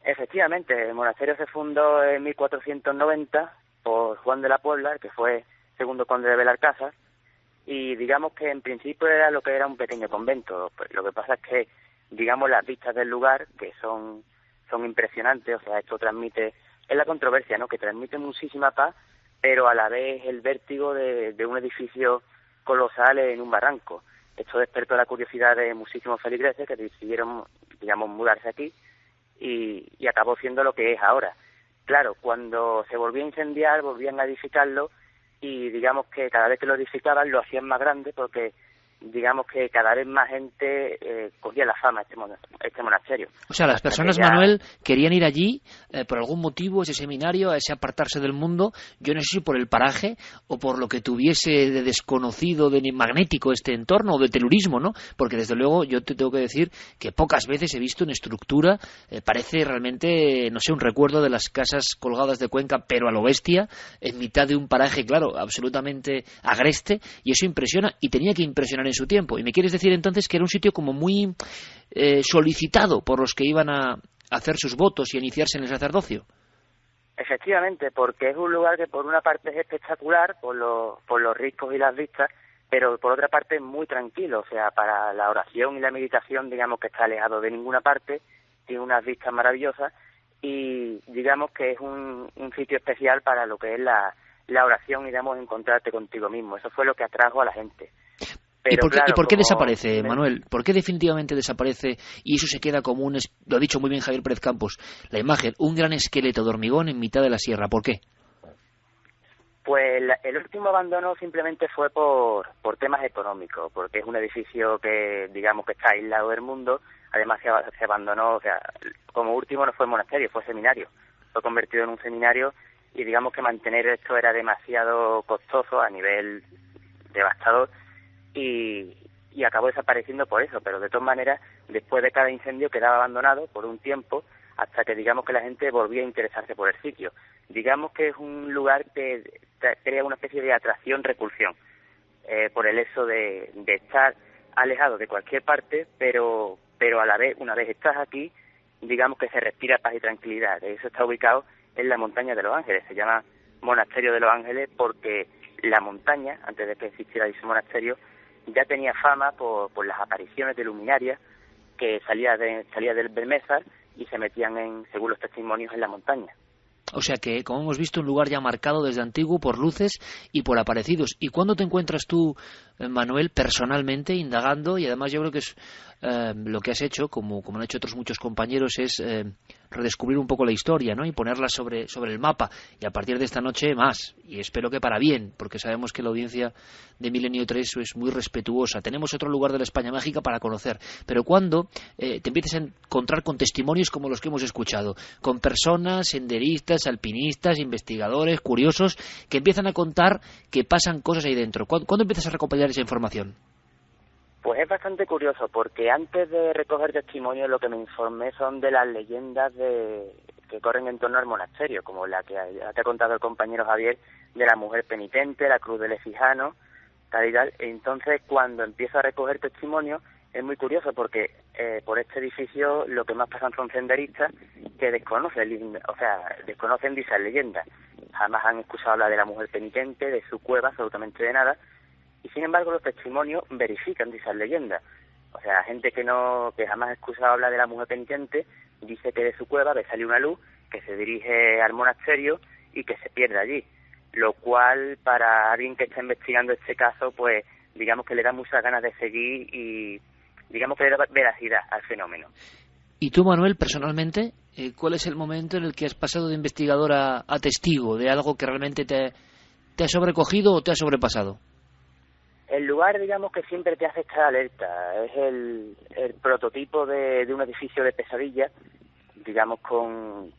Efectivamente, el monasterio se fundó en 1490 por Juan de la Puebla, que fue segundo conde de Belalcázar, y digamos que en principio era lo que era un pequeño convento. Pues lo que pasa es que, digamos, las vistas del lugar, que son impresionantes, o sea, esto transmite, es la controversia, ¿no?, que transmite muchísima paz, pero a la vez el vértigo de un edificio colosal en un barranco. Esto despertó la curiosidad de muchísimos feligreses que decidieron, digamos, mudarse aquí, y acabó siendo lo que es ahora. Claro, cuando se volvía a incendiar, volvían a edificarlo, y digamos que cada vez que lo edificaban lo hacían más grande, porque digamos que cada vez más gente cogía la fama este monasterio. O sea, las personas, Manuel, querían ir allí por algún motivo, ese seminario, a ese apartarse del mundo, yo no sé si por el paraje o por lo que tuviese de desconocido, de magnético este entorno, o de telurismo, ¿no? Porque desde luego yo te tengo que decir que pocas veces he visto una estructura, parece realmente, no sé, un recuerdo de las casas colgadas de Cuenca, pero a lo bestia, en mitad de un paraje, claro, absolutamente agreste, y eso impresiona, y tenía que impresionar en su tiempo. ¿Y me quieres decir entonces que era un sitio como muy solicitado por los que iban a hacer sus votos y a iniciarse en el sacerdocio? Efectivamente, porque es un lugar que por una parte es espectacular por los riscos y las vistas, pero por otra parte es muy tranquilo. O sea, para la oración y la meditación, digamos que está alejado de ninguna parte, tiene unas vistas maravillosas, y digamos que es un sitio especial para lo que es la oración y, digamos, encontrarte contigo mismo. Eso fue lo que atrajo a la gente. Pero, ¿Y por qué desaparece, Manuel? ¿Por qué definitivamente desaparece y eso se queda como lo ha dicho muy bien Javier Pérez Campos, la imagen, un gran esqueleto de hormigón en mitad de la sierra? ¿Por qué? Pues el último abandono simplemente fue por temas económicos, porque es un edificio que, digamos, que está aislado del mundo. Además se abandonó, o sea, como último no fue monasterio, fue seminario. Fue convertido en un seminario, y digamos que mantener esto era demasiado costoso a nivel devastador, y acabó desapareciendo por eso. Pero de todas maneras, después de cada incendio quedaba abandonado por un tiempo, hasta que digamos que la gente volvía a interesarse por el sitio. Digamos que es un lugar que crea una especie de atracción-repulsión, por el hecho de estar alejado de cualquier parte, pero a la vez, una vez estás aquí, digamos que se respira paz y tranquilidad. Eso está ubicado en la montaña de los Ángeles, se llama Monasterio de los Ángeles porque la montaña, antes de que existiera ese monasterio, ya tenía fama por las apariciones de luminarias que salía del Belmésar, y se metían, según los testimonios, en la montaña. O sea que, como hemos visto, un lugar ya marcado desde antiguo por luces y por aparecidos. ¿Y cuándo te encuentras tú, Manuel, personalmente indagando? Y además yo creo que es lo que has hecho, como han hecho otros muchos compañeros, es redescubrir un poco la historia, ¿no? Y ponerla sobre el mapa. Y a partir de esta noche más. Y espero que para bien, porque sabemos que la audiencia de Milenio 3 es muy respetuosa. Tenemos otro lugar de la España mágica para conocer. Pero cuando te empieces a encontrar con testimonios como los que hemos escuchado, con personas, senderistas, alpinistas, investigadores, curiosos, que empiezan a contar que pasan cosas ahí dentro. ¿Cuándo empiezas a recopilar esa información? Pues es bastante curioso, porque antes de recoger testimonios lo que me informé son de las leyendas que corren en torno al monasterio, como la que te ha contado el compañero Javier, de la mujer penitente, la cruz del Efijano, tal y tal. Entonces, cuando empiezo a recoger testimonios, es muy curioso porque por este edificio lo que más pasan son senderistas que desconocen dichas leyendas. Jamás han escuchado hablar de la mujer penitente, de su cueva, absolutamente de nada. Y sin embargo los testimonios verifican dichas leyendas. O sea, gente que jamás ha escuchado hablar de la mujer penitente dice que de su cueva ve salir una luz que se dirige al monasterio y que se pierde allí. Lo cual, para alguien que está investigando este caso, pues digamos que le da muchas ganas de seguir y digamos que le da veracidad al fenómeno. Y tú, Manuel, personalmente, ¿cuál es el momento en el que has pasado de investigador a testigo de algo que realmente te ha sobrecogido o te ha sobrepasado? El lugar, digamos, que siempre te hace estar alerta. Es el prototipo de un edificio de pesadilla, digamos, con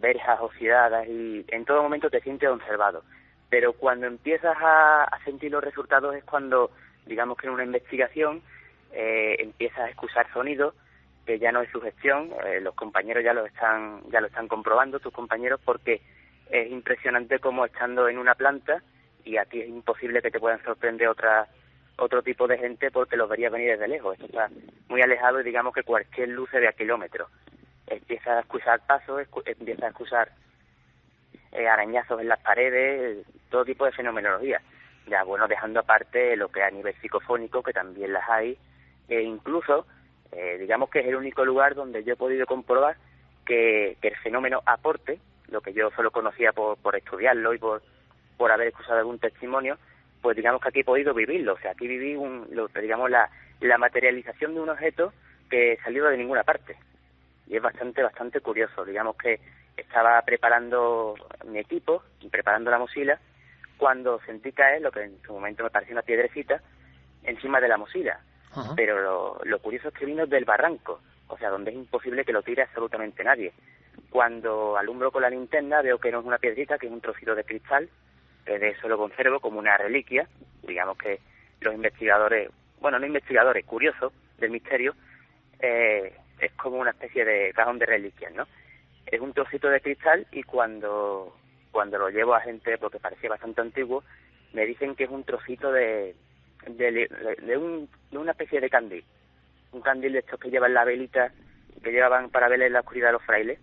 verjas oxidadas, y en todo momento te sientes observado. Pero cuando empiezas a sentir los resultados es cuando, digamos que en una investigación, empiezas a escuchar sonidos que ya no es sugestión. Los compañeros ya lo están comprobando, tus compañeros, porque es impresionante cómo estando en una planta, y aquí es imposible que te puedan sorprender otro tipo de gente porque los verías venir desde lejos. Esto está muy alejado y digamos que cualquier luz se ve a kilómetros. Empiezas a escuchar pasos, empiezas a escuchar arañazos en las paredes, todo tipo de fenomenología. Ya, bueno, dejando aparte lo que a nivel psicofónico, que también las hay, e incluso, digamos que es el único lugar donde yo he podido comprobar que el fenómeno aporte, lo que yo solo conocía por estudiarlo y por haber escuchado algún testimonio, pues digamos que aquí he podido vivirlo. O sea, aquí viví la materialización de un objeto que salió de ninguna parte. Y es bastante curioso. Digamos que estaba preparando mi equipo y preparando la mochila cuando sentí caer lo que en su momento me pareció una piedrecita encima de la mochila. Uh-huh. Pero lo curioso es que vino del barranco, o sea, donde es imposible que lo tire absolutamente nadie. Cuando alumbro con la linterna veo que no es una piedrita, que es un trocito de cristal, que de eso lo conservo como una reliquia. Digamos que los investigadores, bueno, no investigadores, curiosos del misterio, es como una especie de cajón de reliquias, ¿no? Es un trocito de cristal y cuando lo llevo a gente, porque parecía bastante antiguo, me dicen que es un trocito de una especie de candil. Un candil de estos que llevan la velita, que llevaban para ver en la oscuridad los frailes.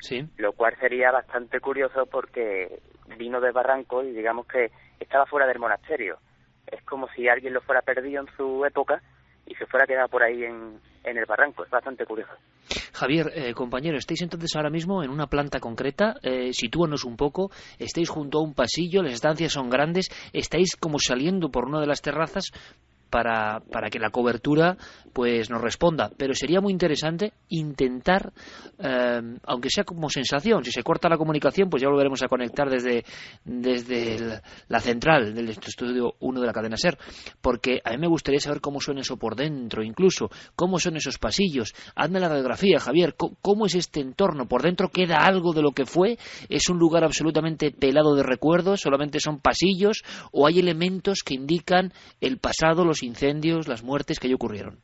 Sí. Lo cual sería bastante curioso porque vino del barranco y digamos que estaba fuera del monasterio. Es como si alguien lo fuera perdido en su época y se fuera quedado por ahí en el barranco. Es bastante curioso. Javier, compañero, estáis entonces ahora mismo en una planta concreta. Sitúanos un poco. Estáis junto a un pasillo, las estancias son grandes, estáis como saliendo por una de las terrazas para que la cobertura pues nos responda, pero sería muy interesante intentar, aunque sea como sensación, si se corta la comunicación pues ya volveremos a conectar desde la central del estudio 1 de la cadena SER, porque a mí me gustaría saber cómo suena eso por dentro, incluso cómo son esos pasillos. Hazme la radiografía, Javier, ¿cómo es este entorno? ¿Por dentro queda algo de lo que fue? ¿Es un lugar absolutamente pelado de recuerdos? ¿Solamente son pasillos? ¿O hay elementos que indican el pasado, los incendios, las muertes que allí ocurrieron?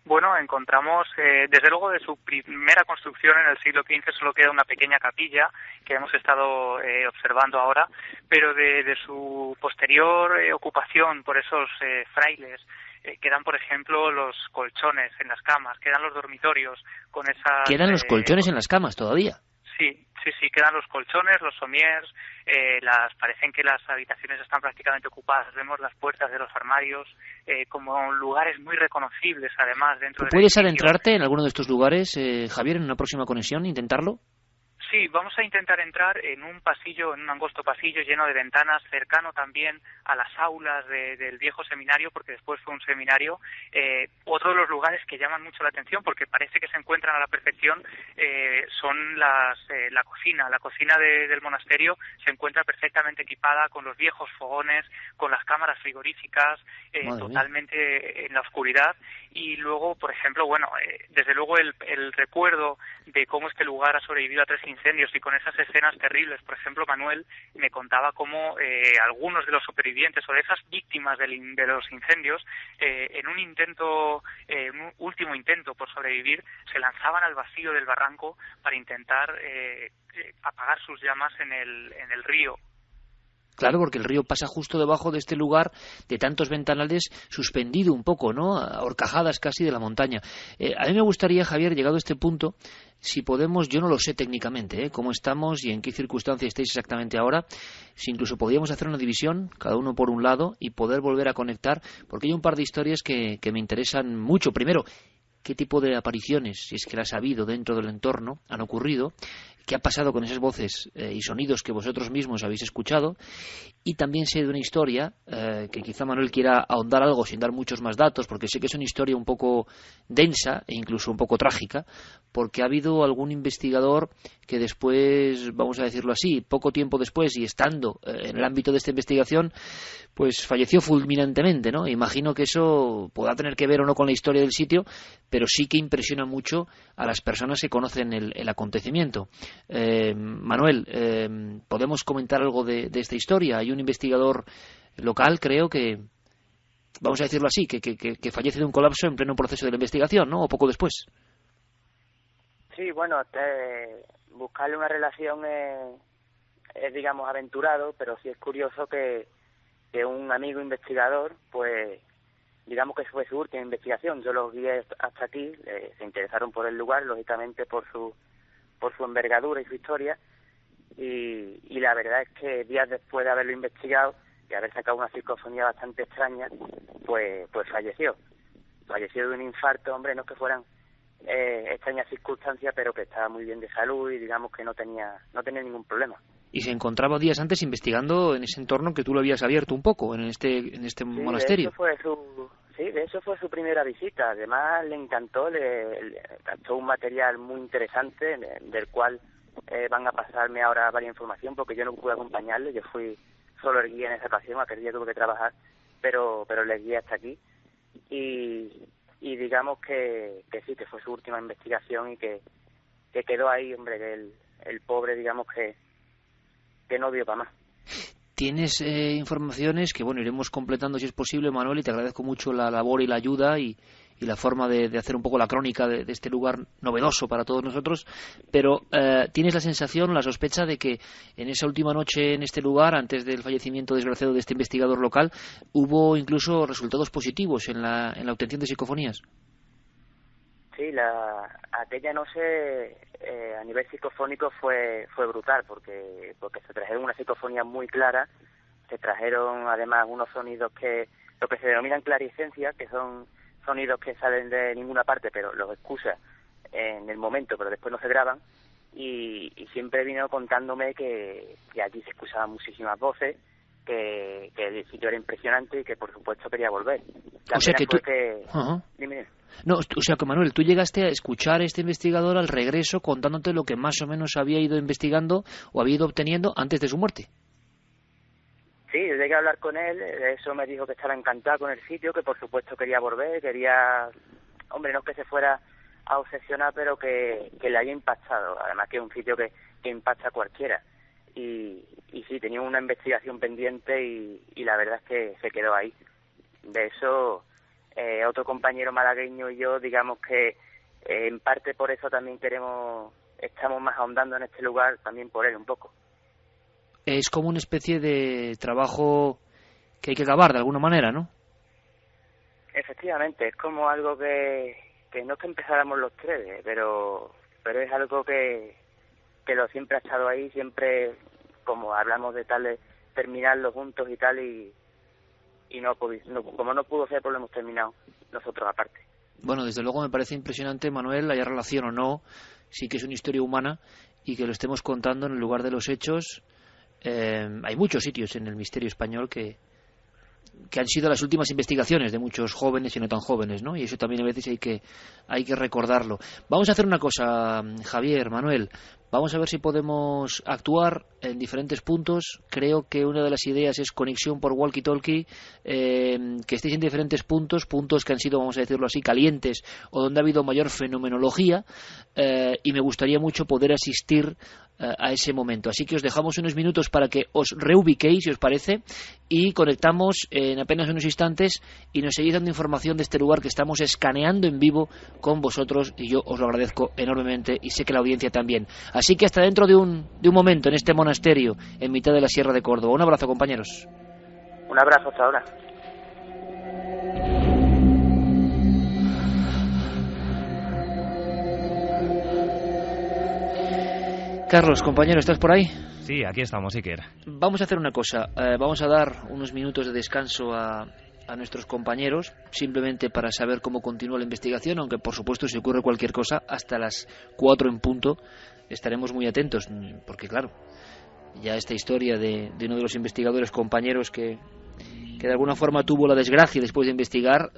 Bueno, encontramos, desde luego de su primera construcción en el siglo XV solo queda una pequeña capilla que hemos estado observando ahora, pero de su posterior ocupación por esos frailes, quedan, por ejemplo, los colchones en las camas, quedan los dormitorios con esas... ¿Quedan los colchones en las camas todavía? Sí, quedan los colchones, los somiers, parecen que las habitaciones están prácticamente ocupadas, vemos las puertas de los armarios como lugares muy reconocibles además dentro del ¿Puedes edificio. adentrarte en alguno de estos lugares, Javier, en una próxima conexión, intentarlo? Sí, vamos a intentar entrar en un pasillo, en un angosto pasillo lleno de ventanas, cercano también a las aulas del viejo seminario, porque después fue un seminario. Otro de los lugares que llaman mucho la atención, porque parece que se encuentran a la perfección, son la cocina. La cocina del monasterio se encuentra perfectamente equipada con los viejos fogones, con las cámaras frigoríficas, totalmente en la oscuridad. Y luego, por ejemplo, desde luego el recuerdo de cómo este lugar ha sobrevivido a 3 incendios y con esas escenas terribles. Por ejemplo, Manuel me contaba cómo algunos de los supervivientes o de esas víctimas de los incendios, en un último intento por sobrevivir, se lanzaban al vacío del barranco para intentar apagar sus llamas en el río. Claro, porque el río pasa justo debajo de este lugar de tantos ventanales, suspendido un poco, ¿no? A horcajadas casi de la montaña. A mí me gustaría, Javier, llegado a este punto, si podemos, yo no lo sé técnicamente, cómo estamos y en qué circunstancias estáis exactamente ahora, si incluso podríamos hacer una división, cada uno por un lado, y poder volver a conectar, porque hay un par de historias que me interesan mucho. Primero, ¿qué tipo de apariciones, si es que las ha habido dentro del entorno, han ocurrido? ¿Qué ha pasado con esas voces y sonidos que vosotros mismos habéis escuchado? Y también sé de una historia que quizá Manuel quiera ahondar algo sin dar muchos más datos, porque sé que es una historia un poco densa e incluso un poco trágica, porque ha habido algún investigador que después, vamos a decirlo así, poco tiempo después y estando en el ámbito de esta investigación, pues falleció fulminantemente, ¿no? Imagino que eso podrá tener que ver o no con la historia del sitio, pero sí que impresiona mucho a las personas que conocen el acontecimiento. Manuel, ¿podemos comentar algo de esta historia? Hay un investigador local, creo que, vamos a decirlo así, que fallece de un colapso en pleno proceso de la investigación, ¿no? O poco después. Sí, buscarle una relación es, digamos, aventurado, pero sí es curioso que un amigo investigador, pues, digamos que fue su última investigación. Yo los guié hasta aquí, se interesaron por el lugar, lógicamente por su envergadura y su historia, y la verdad es que días después de haberlo investigado y haber sacado una psicofonía bastante extraña, pues falleció de un infarto. Hombre, no es que fueran extrañas circunstancias, pero que estaba muy bien de salud y digamos que no tenía ningún problema. Y se encontraba días antes investigando en ese entorno que tú lo habías abierto un poco, en este monasterio. De eso fue su primera visita. Además, le encantó, le captó un material muy interesante del cual van a pasarme ahora varias información, porque yo no pude acompañarle, yo fui solo el guía en esa ocasión, aquel día tuve que trabajar, pero le guié hasta aquí. Y digamos que sí, que fue su última investigación y que quedó ahí, hombre, que el pobre, digamos que no dio para más. Tienes informaciones que, iremos completando si es posible, Manuel, y te agradezco mucho la labor y la ayuda y la forma de hacer un poco la crónica de este lugar novedoso para todos nosotros, pero ¿tienes la sensación, la sospecha de que en esa última noche en este lugar, antes del fallecimiento desgraciado de este investigador local, hubo incluso resultados positivos en la obtención de psicofonías? Sí, aquella noche a nivel psicofónico fue brutal, porque se trajeron una psicofonía muy clara, se trajeron además unos sonidos lo que se denominan claricencias, que son sonidos que salen de ninguna parte, pero los escuchas en el momento, pero después no se graban, y siempre vino contándome que allí se escuchaban muchísimas voces, que el sitio era impresionante y que por supuesto quería volver. O sea que tú... Dime. No, o sea que Manuel, tú llegaste a escuchar a este investigador al regreso contándote lo que más o menos había ido investigando o había ido obteniendo antes de su muerte. Sí, yo llegué a hablar con él, eso me dijo que estaba encantado con el sitio, que por supuesto quería volver, hombre, no es que se fuera a obsesionar, pero que le haya impactado, además que es un sitio que impacta a cualquiera. Y sí, tenía una investigación pendiente y la verdad es que se quedó ahí. De eso, otro compañero malagueño y yo, digamos que en parte por eso también estamos más ahondando en este lugar, también por él un poco. Es como una especie de trabajo que hay que acabar de alguna manera, ¿no? Efectivamente, es como algo que no es que empezáramos los tres, pero es algo que pero siempre ha estado ahí, siempre, como hablamos de tal, de terminarlo juntos y tal, y como no pudo ser, pues lo hemos terminado nosotros aparte. Bueno, desde luego me parece impresionante, Manuel, haya relación o no, sí que es una historia humana y que lo estemos contando en el lugar de los hechos. Hay muchos sitios en el misterio español que han sido las últimas investigaciones de muchos jóvenes y no tan jóvenes, ¿no? Y eso también a veces hay que recordarlo. Vamos a hacer una cosa, Javier, Manuel. Vamos a ver si podemos actuar en diferentes puntos. Creo que una de las ideas es conexión por walkie-talkie, que estéis en diferentes puntos que han sido, vamos a decirlo así, calientes o donde ha habido mayor fenomenología, y me gustaría mucho poder asistir a ese momento. Así que os dejamos unos minutos para que os reubiquéis, si os parece, y conectamos en apenas unos instantes y nos seguís dando información de este lugar que estamos escaneando en vivo con vosotros, y yo os lo agradezco enormemente y sé que la audiencia también. Así que hasta dentro de un momento en este monasterio en mitad de la Sierra de Córdoba. Un abrazo, compañeros. Un abrazo, hasta ahora. Carlos, compañero, ¿estás por ahí? Sí, aquí estamos, Iker. Vamos a hacer una cosa. Vamos a dar unos minutos de descanso a nuestros compañeros, simplemente para saber cómo continúa la investigación, aunque por supuesto si ocurre cualquier cosa, hasta las 4 en punto estaremos muy atentos, porque claro, ya esta historia de uno de los investigadores compañeros que de alguna forma tuvo la desgracia después de investigar,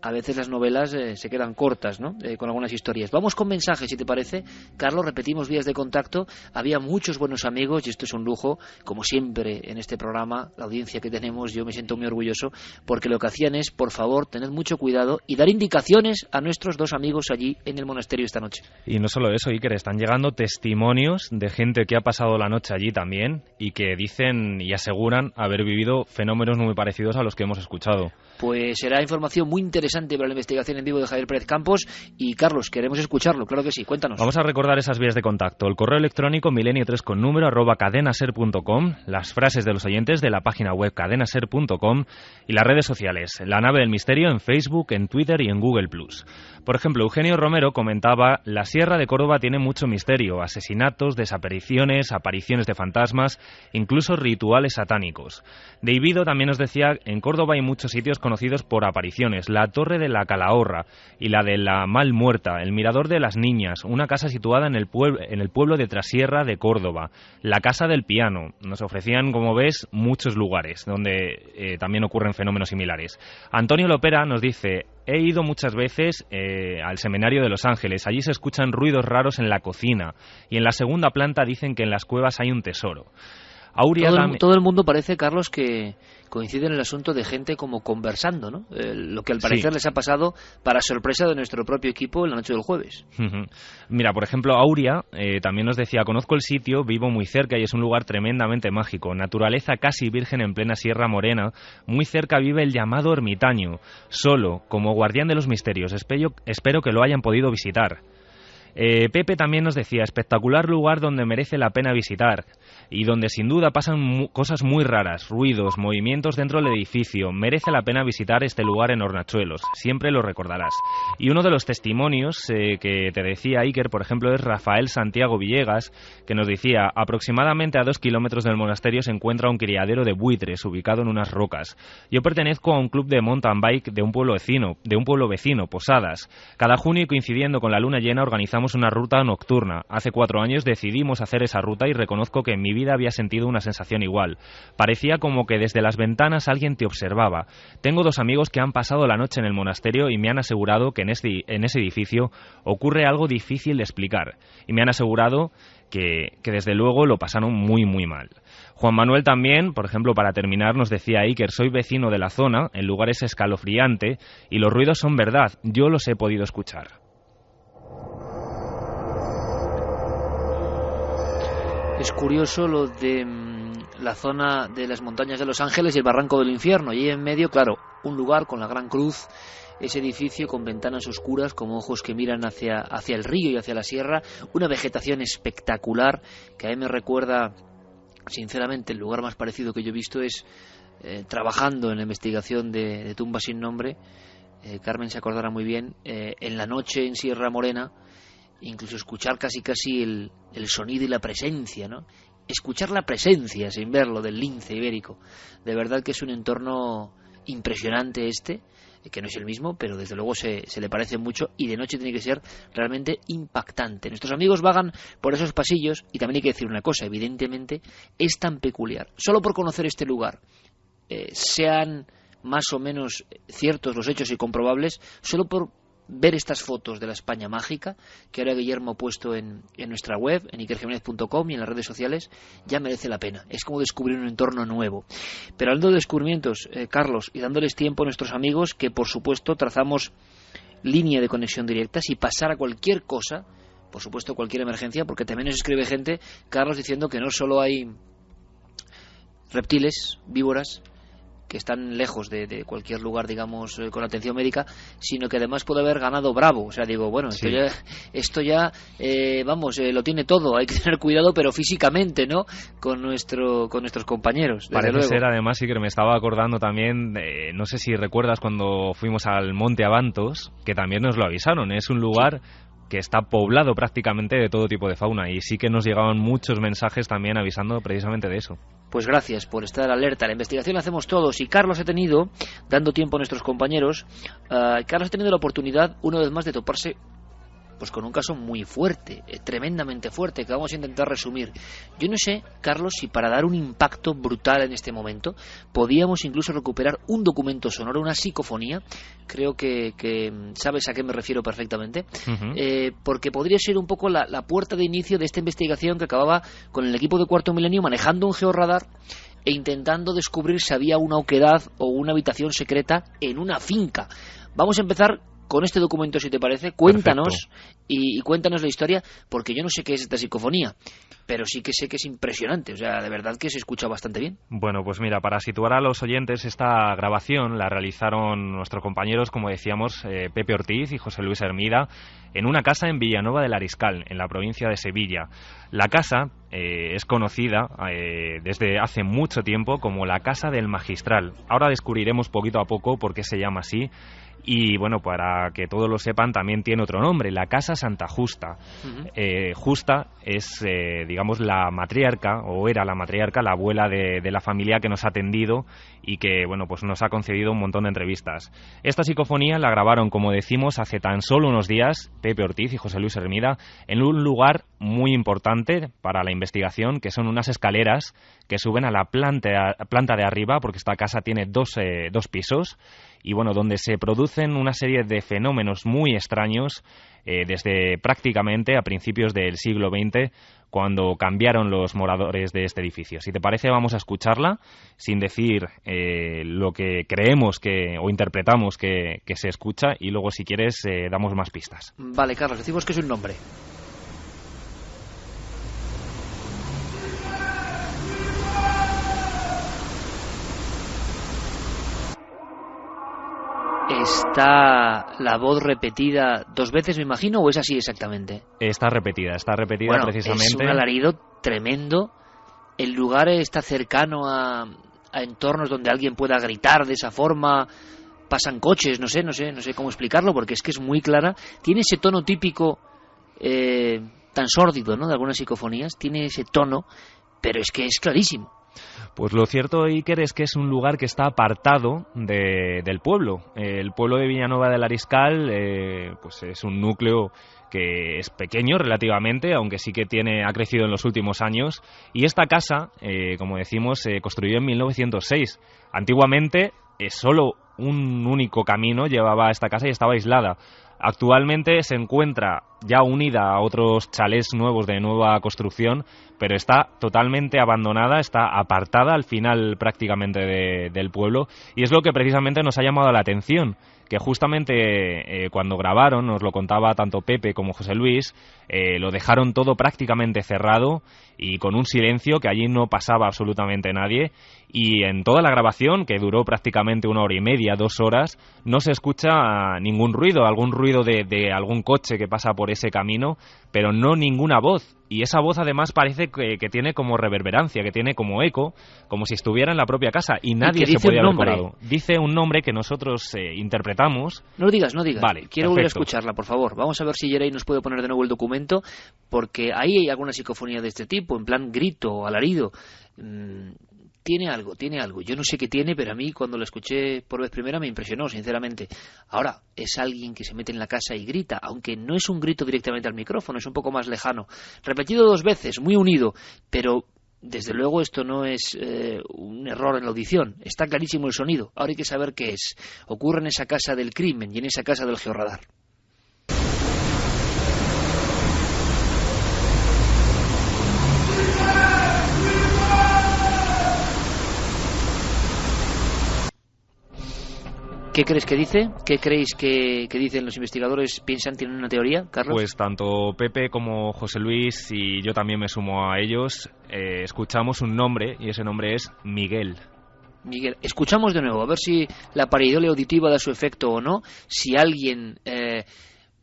a veces las novelas se quedan cortas, ¿no? Con algunas historias. Vamos con mensajes, si te parece. Carlos, repetimos vías de contacto. Había muchos buenos amigos y esto es un lujo, como siempre en este programa, la audiencia que tenemos, yo me siento muy orgulloso, porque lo que hacían es, por favor, tened mucho cuidado y dar indicaciones a nuestros dos amigos allí en el monasterio esta noche. Y no solo eso, Iker, están llegando testimonios de gente que ha pasado la noche allí también y que dicen y aseguran haber vivido fenómenos muy parecidos a los que hemos escuchado. Pues será información muy interesante para la investigación en vivo de Javier Pérez Campos. Y Carlos, queremos escucharlo, claro que sí, cuéntanos. Vamos a recordar esas vías de contacto: el correo electrónico milenio3 con número @cadenaser.com, las frases de los oyentes de la página web cadenaser.com y las redes sociales, La Nave del Misterio en Facebook, en Twitter y en Google+. Por ejemplo, Eugenio Romero comentaba: la Sierra de Córdoba tiene mucho misterio, asesinatos, desapariciones, apariciones de fantasmas, incluso rituales satánicos. Davido también nos decía: en Córdoba hay muchos sitios conocidos por apariciones, la Torre de la Calahorra y la de la Mal Muerta, el Mirador de las Niñas, una casa situada en el pueblo de Trasierra de Córdoba, la Casa del Piano. Nos ofrecían, como ves, muchos lugares donde también ocurren fenómenos similares. Antonio Lopera nos dice: he ido muchas veces al Seminario de Los Ángeles. Allí se escuchan ruidos raros en la cocina y en la segunda planta dicen que en las cuevas hay un tesoro. Todo el mundo parece, Carlos, que coincide en el asunto de gente como conversando, ¿no? Lo que al parecer les ha pasado para sorpresa de nuestro propio equipo en la noche del jueves. Mira, por ejemplo, Aurea también nos decía: conozco el sitio, vivo muy cerca y es un lugar tremendamente mágico. Naturaleza casi virgen en plena Sierra Morena. Muy cerca vive el llamado ermitaño, solo, como guardián de los misterios. Espero que lo hayan podido visitar. Pepe también nos decía: espectacular lugar donde merece la pena visitar y donde sin duda pasan cosas muy raras, ruidos, movimientos dentro del edificio. Merece la pena visitar este lugar en Hornachuelos, siempre lo recordarás. Y uno de los testimonios que te decía Iker, por ejemplo, es Rafael Santiago Villegas, que nos decía: aproximadamente a 2 kilómetros del monasterio se encuentra un criadero de buitres ubicado en unas rocas. Yo pertenezco a un club de mountain bike de un pueblo vecino, Posadas. Cada junio, coincidiendo con la luna llena, organizamos una ruta nocturna. Hace 4 años decidimos hacer esa ruta y reconozco que en mi vida había sentido una sensación igual. Parecía como que desde las ventanas alguien te observaba. Tengo 2 amigos que han pasado la noche en el monasterio y me han asegurado que en ese edificio ocurre algo difícil de explicar. Y me han asegurado que desde luego lo pasaron muy muy mal. Juan Manuel también, por ejemplo, para terminar, nos decía: Iker, soy vecino de la zona, el lugar es escalofriante y los ruidos son verdad, yo los he podido escuchar. Es curioso lo de la zona de las montañas de Los Ángeles y el Barranco del Infierno. Y en medio, claro, un lugar con la Gran Cruz, ese edificio con ventanas oscuras como ojos que miran hacia el río y hacia la sierra, una vegetación espectacular que a mí me recuerda, sinceramente, el lugar más parecido que yo he visto es trabajando en la investigación de Tumba sin nombre. Carmen se acordará muy bien, en la noche en Sierra Morena, incluso escuchar casi el sonido y la presencia, ¿no? Escuchar la presencia sin verlo del lince ibérico. De verdad que es un entorno impresionante que no es el mismo, pero desde luego se le parece mucho, y de noche tiene que ser realmente impactante. Nuestros amigos vagan por esos pasillos, y también hay que decir una cosa, evidentemente es tan peculiar. Solo por conocer este lugar, sean más o menos ciertos los hechos y comprobables, solo por ver estas fotos de la España mágica que ahora Guillermo ha puesto en nuestra web, en ikerjimenez.com y en las redes sociales, ya merece la pena. Es como descubrir un entorno nuevo. Pero hablando de descubrimientos, Carlos, y dándoles tiempo a nuestros amigos, que por supuesto trazamos línea de conexión directa, si pasara cualquier cosa, por supuesto cualquier emergencia, porque también nos escribe gente, Carlos, diciendo que no solo hay reptiles, víboras, que están lejos de cualquier lugar, digamos, con atención médica, sino que además puede haber ganado bravo. O sea, digo, bueno, esto ya lo tiene todo. Hay que tener cuidado, pero físicamente, ¿no? Con nuestros compañeros. Parece ser, además, sí que me estaba acordando también, no sé si recuerdas cuando fuimos al Monte Abantos, que también nos lo avisaron. Es un lugar que está poblado prácticamente de todo tipo de fauna, y sí que nos llegaban muchos mensajes también avisando precisamente de eso. Pues gracias por estar alerta. La investigación la hacemos todos, y Carlos ha tenido, dando tiempo a nuestros compañeros, Carlos ha tenido la oportunidad una vez más de toparse pues con un caso muy fuerte, tremendamente fuerte, que vamos a intentar resumir. Yo no sé, Carlos, si para dar un impacto brutal en este momento podíamos incluso recuperar un documento sonoro, una psicofonía. Creo que sabes a qué me refiero perfectamente, porque podría ser un poco la puerta de inicio de esta investigación que acababa con el equipo de Cuarto Milenio manejando un georradar e intentando descubrir si había una oquedad o una habitación secreta en una finca. Vamos a empezar con este documento, si te parece. Cuéntanos y cuéntanos la historia, porque yo no sé qué es esta psicofonía, pero sí que sé que es impresionante. O sea, de verdad que se escucha bastante bien. Bueno, pues mira, para situar a los oyentes, esta grabación la realizaron nuestros compañeros, como decíamos, Pepe Ortiz y José Luis Hermida, en una casa en Villanueva del Ariscal, en la provincia de Sevilla. La casa es conocida desde hace mucho tiempo como la Casa del Magistral. Ahora descubriremos poquito a poco por qué se llama así. Y bueno, para que todos lo sepan, también tiene otro nombre, la Casa Santa Justa. Justa es, digamos, la matriarca, o era la matriarca, la abuela de la familia que nos ha atendido y que, bueno, pues nos ha concedido un montón de entrevistas. Esta psicofonía la grabaron, como decimos, hace tan solo unos días, Pepe Ortiz y José Luis Hermida, en un lugar muy importante para la investigación, que son unas escaleras que suben a la planta de arriba, porque esta casa tiene dos pisos, y bueno, donde se producen una serie de fenómenos muy extraños desde prácticamente a principios del siglo XX, cuando cambiaron los moradores de este edificio. Si te parece, vamos a escucharla sin decir lo que creemos o interpretamos que se escucha, y luego, si quieres, damos más pistas. Vale, Carlos, decimos que es un nombre. ¿Está la voz repetida 2 veces, me imagino, o es así exactamente? Está repetida bueno, precisamente. Es un alarido tremendo. ¿El lugar está cercano a entornos donde alguien pueda gritar de esa forma? ¿Pasan coches? No sé cómo explicarlo, porque es que es muy clara. Tiene ese tono típico tan sórdido, ¿no?, de algunas psicofonías. Tiene ese tono, pero es que es clarísimo. Pues lo cierto, Iker, es que es un lugar que está apartado del pueblo. El pueblo de Villanueva del Ariscal pues es un núcleo que es pequeño relativamente, aunque sí que ha crecido en los últimos años. Y esta casa, como decimos, se construyó en 1906. Antiguamente solo un único camino llevaba a esta casa y estaba aislada. Actualmente se encuentra ya unida a otros chalés nuevos de nueva construcción, pero está totalmente abandonada, está apartada al final prácticamente del pueblo, y es lo que precisamente nos ha llamado la atención, que justamente cuando grabaron, nos lo contaba tanto Pepe como José Luis, lo dejaron todo prácticamente cerrado y con un silencio, que allí no pasaba absolutamente nadie, y en toda la grabación, que duró prácticamente 1 hora y media, 2 horas, no se escucha ningún ruido, algún ruido de algún coche que pasa por ese camino, pero no ninguna voz. Y esa voz además parece que tiene como reverberancia, que tiene como eco, como si estuviera en la propia casa, y nadie se puede haber colado. Dice un nombre que nosotros interpretamos cortamos. No lo digas. Vale, Quiero volver a perfecto. escucharla, por favor. Vamos a ver si Geray nos puede poner de nuevo el documento, porque ahí hay alguna psicofonía de este tipo, en plan grito o alarido. Tiene algo. Yo no sé qué tiene, pero a mí cuando lo escuché por vez primera me impresionó, sinceramente. Ahora, es alguien que se mete en la casa y grita, aunque no es un grito directamente al micrófono, es un poco más lejano. Repetido 2 veces, muy unido, pero desde luego esto no es un error en la audición. Está clarísimo el sonido. Ahora hay que saber qué es. Ocurre en esa casa del crimen y en esa casa del georradar. ¿Qué crees que dice? ¿Qué creéis que dicen los investigadores? ¿Piensan, tienen una teoría, Carlos? Pues tanto Pepe como José Luis, y yo también me sumo a ellos, escuchamos un nombre, y ese nombre es Miguel. Miguel, escuchamos de nuevo, a ver si la pareidolia auditiva da su efecto o no, si alguien,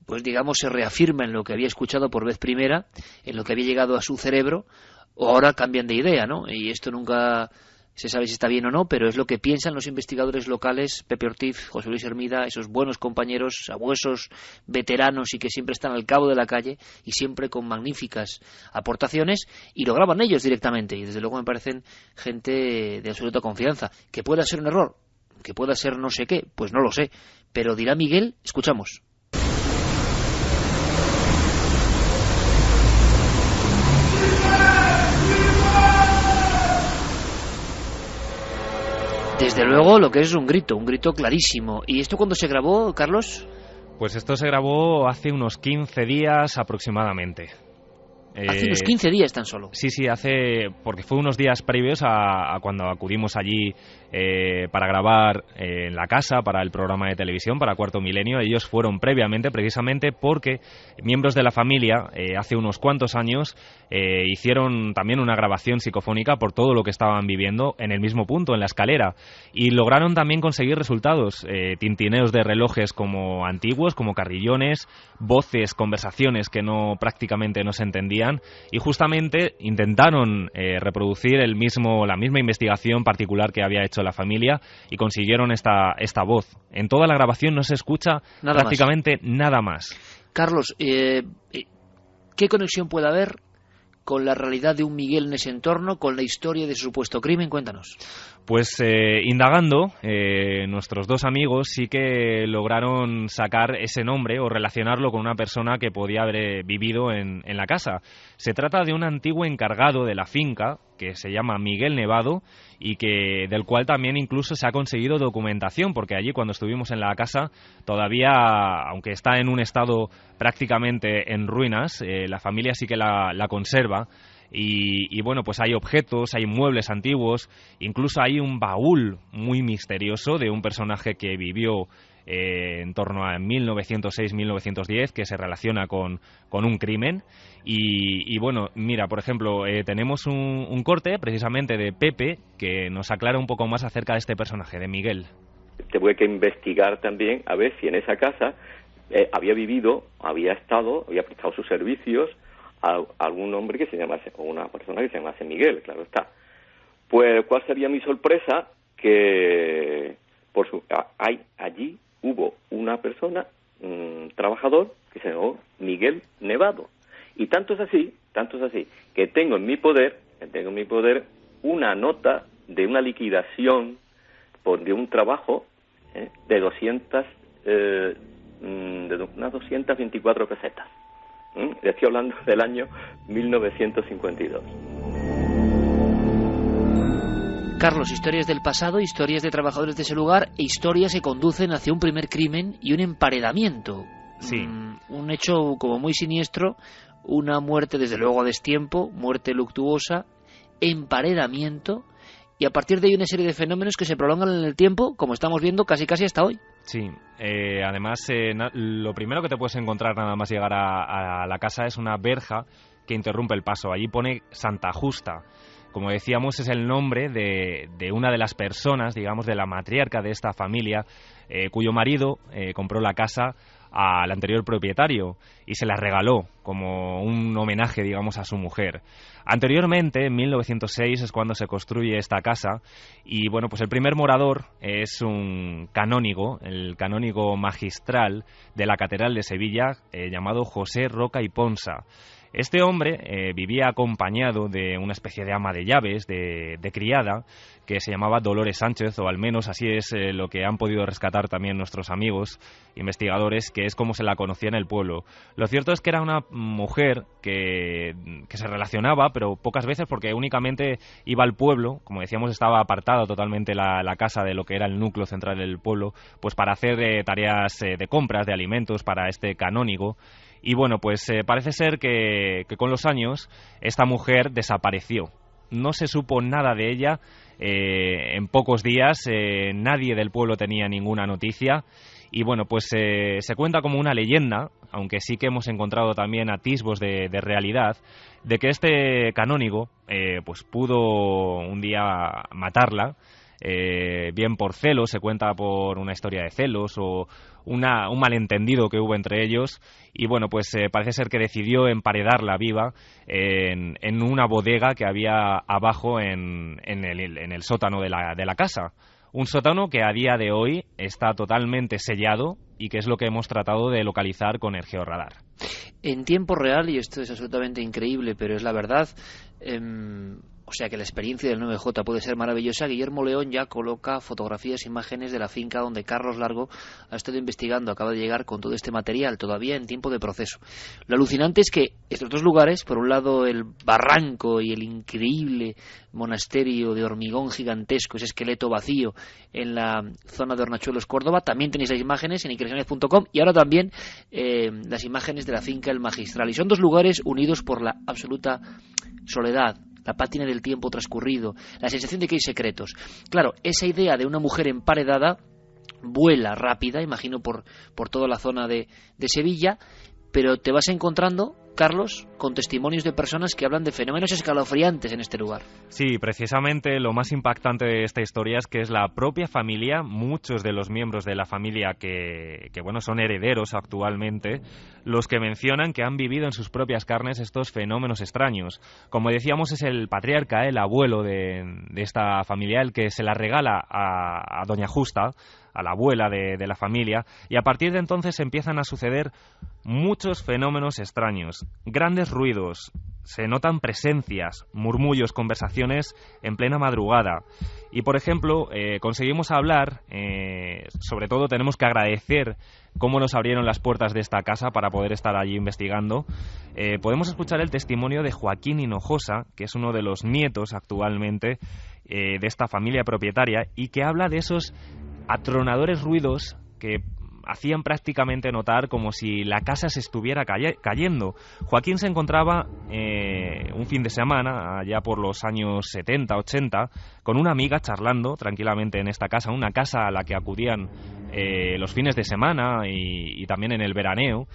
pues digamos, se reafirma en lo que había escuchado por vez primera, en lo que había llegado a su cerebro, o ahora cambian de idea, ¿no? Y esto nunca se sabe si está bien o no, pero es lo que piensan los investigadores locales, Pepe Ortiz, José Luis Hermida, esos buenos compañeros, sabuesos, veteranos y que siempre están al cabo de la calle y siempre con magníficas aportaciones, y lo graban ellos directamente, y desde luego me parecen gente de absoluta confianza. Que pueda ser un error, que pueda ser no sé qué, pues no lo sé, pero dirá Miguel. Escuchamos. Desde luego lo que es un grito clarísimo. ¿Y esto cuándo se grabó, Carlos? Pues esto se grabó hace unos 15 días aproximadamente. Hace unos 15 días tan solo. Sí, porque fue unos días previos a cuando acudimos allí para grabar en la casa, para el programa de televisión, para Cuarto Milenio. Ellos fueron previamente, precisamente porque miembros de la familia, hace unos cuantos años, hicieron también una grabación psicofónica por todo lo que estaban viviendo en el mismo punto, en la escalera, y lograron también conseguir resultados, tintineos de relojes como antiguos, como carrillones, voces, conversaciones que prácticamente no se entendían, y justamente intentaron reproducir la misma investigación particular que había hecho la familia, y consiguieron esta voz. En toda la grabación no se escucha prácticamente nada más. Carlos, ¿qué conexión puede haber con la realidad de un Miguel en ese entorno, con la historia de su supuesto crimen? Cuéntanos. Pues indagando, nuestros 2 amigos sí que lograron sacar ese nombre o relacionarlo con una persona que podía haber vivido en la casa. Se trata de un antiguo encargado de la finca que se llama Miguel Nevado, y del cual también incluso se ha conseguido documentación, porque allí cuando estuvimos en la casa todavía, aunque está en un estado prácticamente en ruinas, la familia sí que la conserva. Y bueno, pues hay objetos, hay muebles antiguos, incluso hay un baúl muy misterioso de un personaje que vivió en torno a 1906-1910, que se relaciona con un crimen. Y bueno, mira, por ejemplo, tenemos un corte precisamente de Pepe que nos aclara un poco más acerca de este personaje, de Miguel. Tuve que investigar también a ver si en esa casa había vivido, había prestado sus servicios a algún hombre que se llamase, o una persona que se llamase Miguel, claro está. Pues, ¿cuál sería mi sorpresa? Que allí hubo una persona, un trabajador, que se llamó Miguel Nevado. Y tanto es así, que tengo en mi poder una nota de una liquidación de un trabajo de unas 224 pesetas. Estoy hablando del año 1952. Carlos, historias del pasado, historias de trabajadores de ese lugar e historias que conducen hacia un primer crimen y un emparedamiento. Sí. Un hecho como muy siniestro, una muerte desde luego a destiempo, muerte luctuosa, emparedamiento, y a partir de ahí una serie de fenómenos que se prolongan en el tiempo, como estamos viendo casi hasta hoy. Sí, además lo primero que te puedes encontrar nada más llegar a la casa es una verja que interrumpe el paso. Allí pone Santa Justa. Como decíamos, es el nombre de una de las personas, digamos, de la matriarca de esta familia, cuyo marido compró la casa al anterior propietario y se la regaló como un homenaje, digamos, a su mujer. Anteriormente, en 1906, es cuando se construye esta casa y, bueno, pues el primer morador es un canónigo, el canónigo magistral de la Catedral de Sevilla, llamado José Roca y Ponsa. Este hombre vivía acompañado de una especie de ama de llaves, de criada, que se llamaba Dolores Sánchez, o al menos así es lo que han podido rescatar también nuestros amigos investigadores, que es como se la conocía en el pueblo. Lo cierto es que era una mujer que se relacionaba, pero pocas veces, porque únicamente iba al pueblo, como decíamos, estaba apartada totalmente la casa de lo que era el núcleo central del pueblo, pues para hacer tareas de compras, de alimentos para este canónigo. Y bueno, pues parece ser que con los años esta mujer desapareció. No se supo nada de ella en pocos días, nadie del pueblo tenía ninguna noticia. Y bueno, pues se cuenta como una leyenda, aunque sí que hemos encontrado también atisbos de realidad, de que este canónigo pues pudo un día matarla, bien por celos, se cuenta por una historia de celos o un malentendido que hubo entre ellos, y bueno, pues parece ser que decidió emparedarla viva en una bodega que había abajo en el sótano de la casa. Un sótano que a día de hoy está totalmente sellado y que es lo que hemos tratado de localizar con el georradar. En tiempo real, y esto es absolutamente increíble, pero es la verdad, o sea que la experiencia del 9J puede ser maravillosa. Guillermo León ya coloca fotografías, imágenes de la finca donde Carlos Largo ha estado investigando, acaba de llegar con todo este material, todavía en tiempo de proceso. Lo alucinante es que estos dos lugares, por un lado el barranco y el increíble monasterio de hormigón gigantesco, ese esqueleto vacío en la zona de Hornachuelos, Córdoba, también tenéis las imágenes en increaciones.com, y ahora también las imágenes de la finca El Magistral, y son dos lugares unidos por la absoluta soledad, la pátina del tiempo transcurrido, la sensación de que hay secretos. Claro, esa idea de una mujer emparedada vuela rápida, imagino, por toda la zona de Sevilla, pero te vas encontrando, Carlos, con testimonios de personas que hablan de fenómenos escalofriantes en este lugar. Sí, precisamente lo más impactante de esta historia es que es la propia familia, muchos de los miembros de la familia que bueno, son herederos actualmente, los que mencionan que han vivido en sus propias carnes estos fenómenos extraños. Como decíamos, es el patriarca, el abuelo de esta familia, el que se la regala a Doña Justa, a la abuela de la familia, y a partir de entonces empiezan a suceder muchos fenómenos extraños, grandes ruidos, se notan presencias, murmullos, conversaciones en plena madrugada. Y por ejemplo, conseguimos hablar, sobre todo tenemos que agradecer cómo nos abrieron las puertas de esta casa para poder estar allí investigando. Podemos escuchar el testimonio de Joaquín Hinojosa, que es uno de los nietos actualmente de esta familia propietaria, y que habla de esos atronadores ruidos que hacían prácticamente notar como si la casa se estuviera cayendo. Joaquín se encontraba un fin de semana, allá por los años 70, 80, con una amiga charlando tranquilamente en esta casa, una casa a la que acudían los fines de semana y también en el veraneo,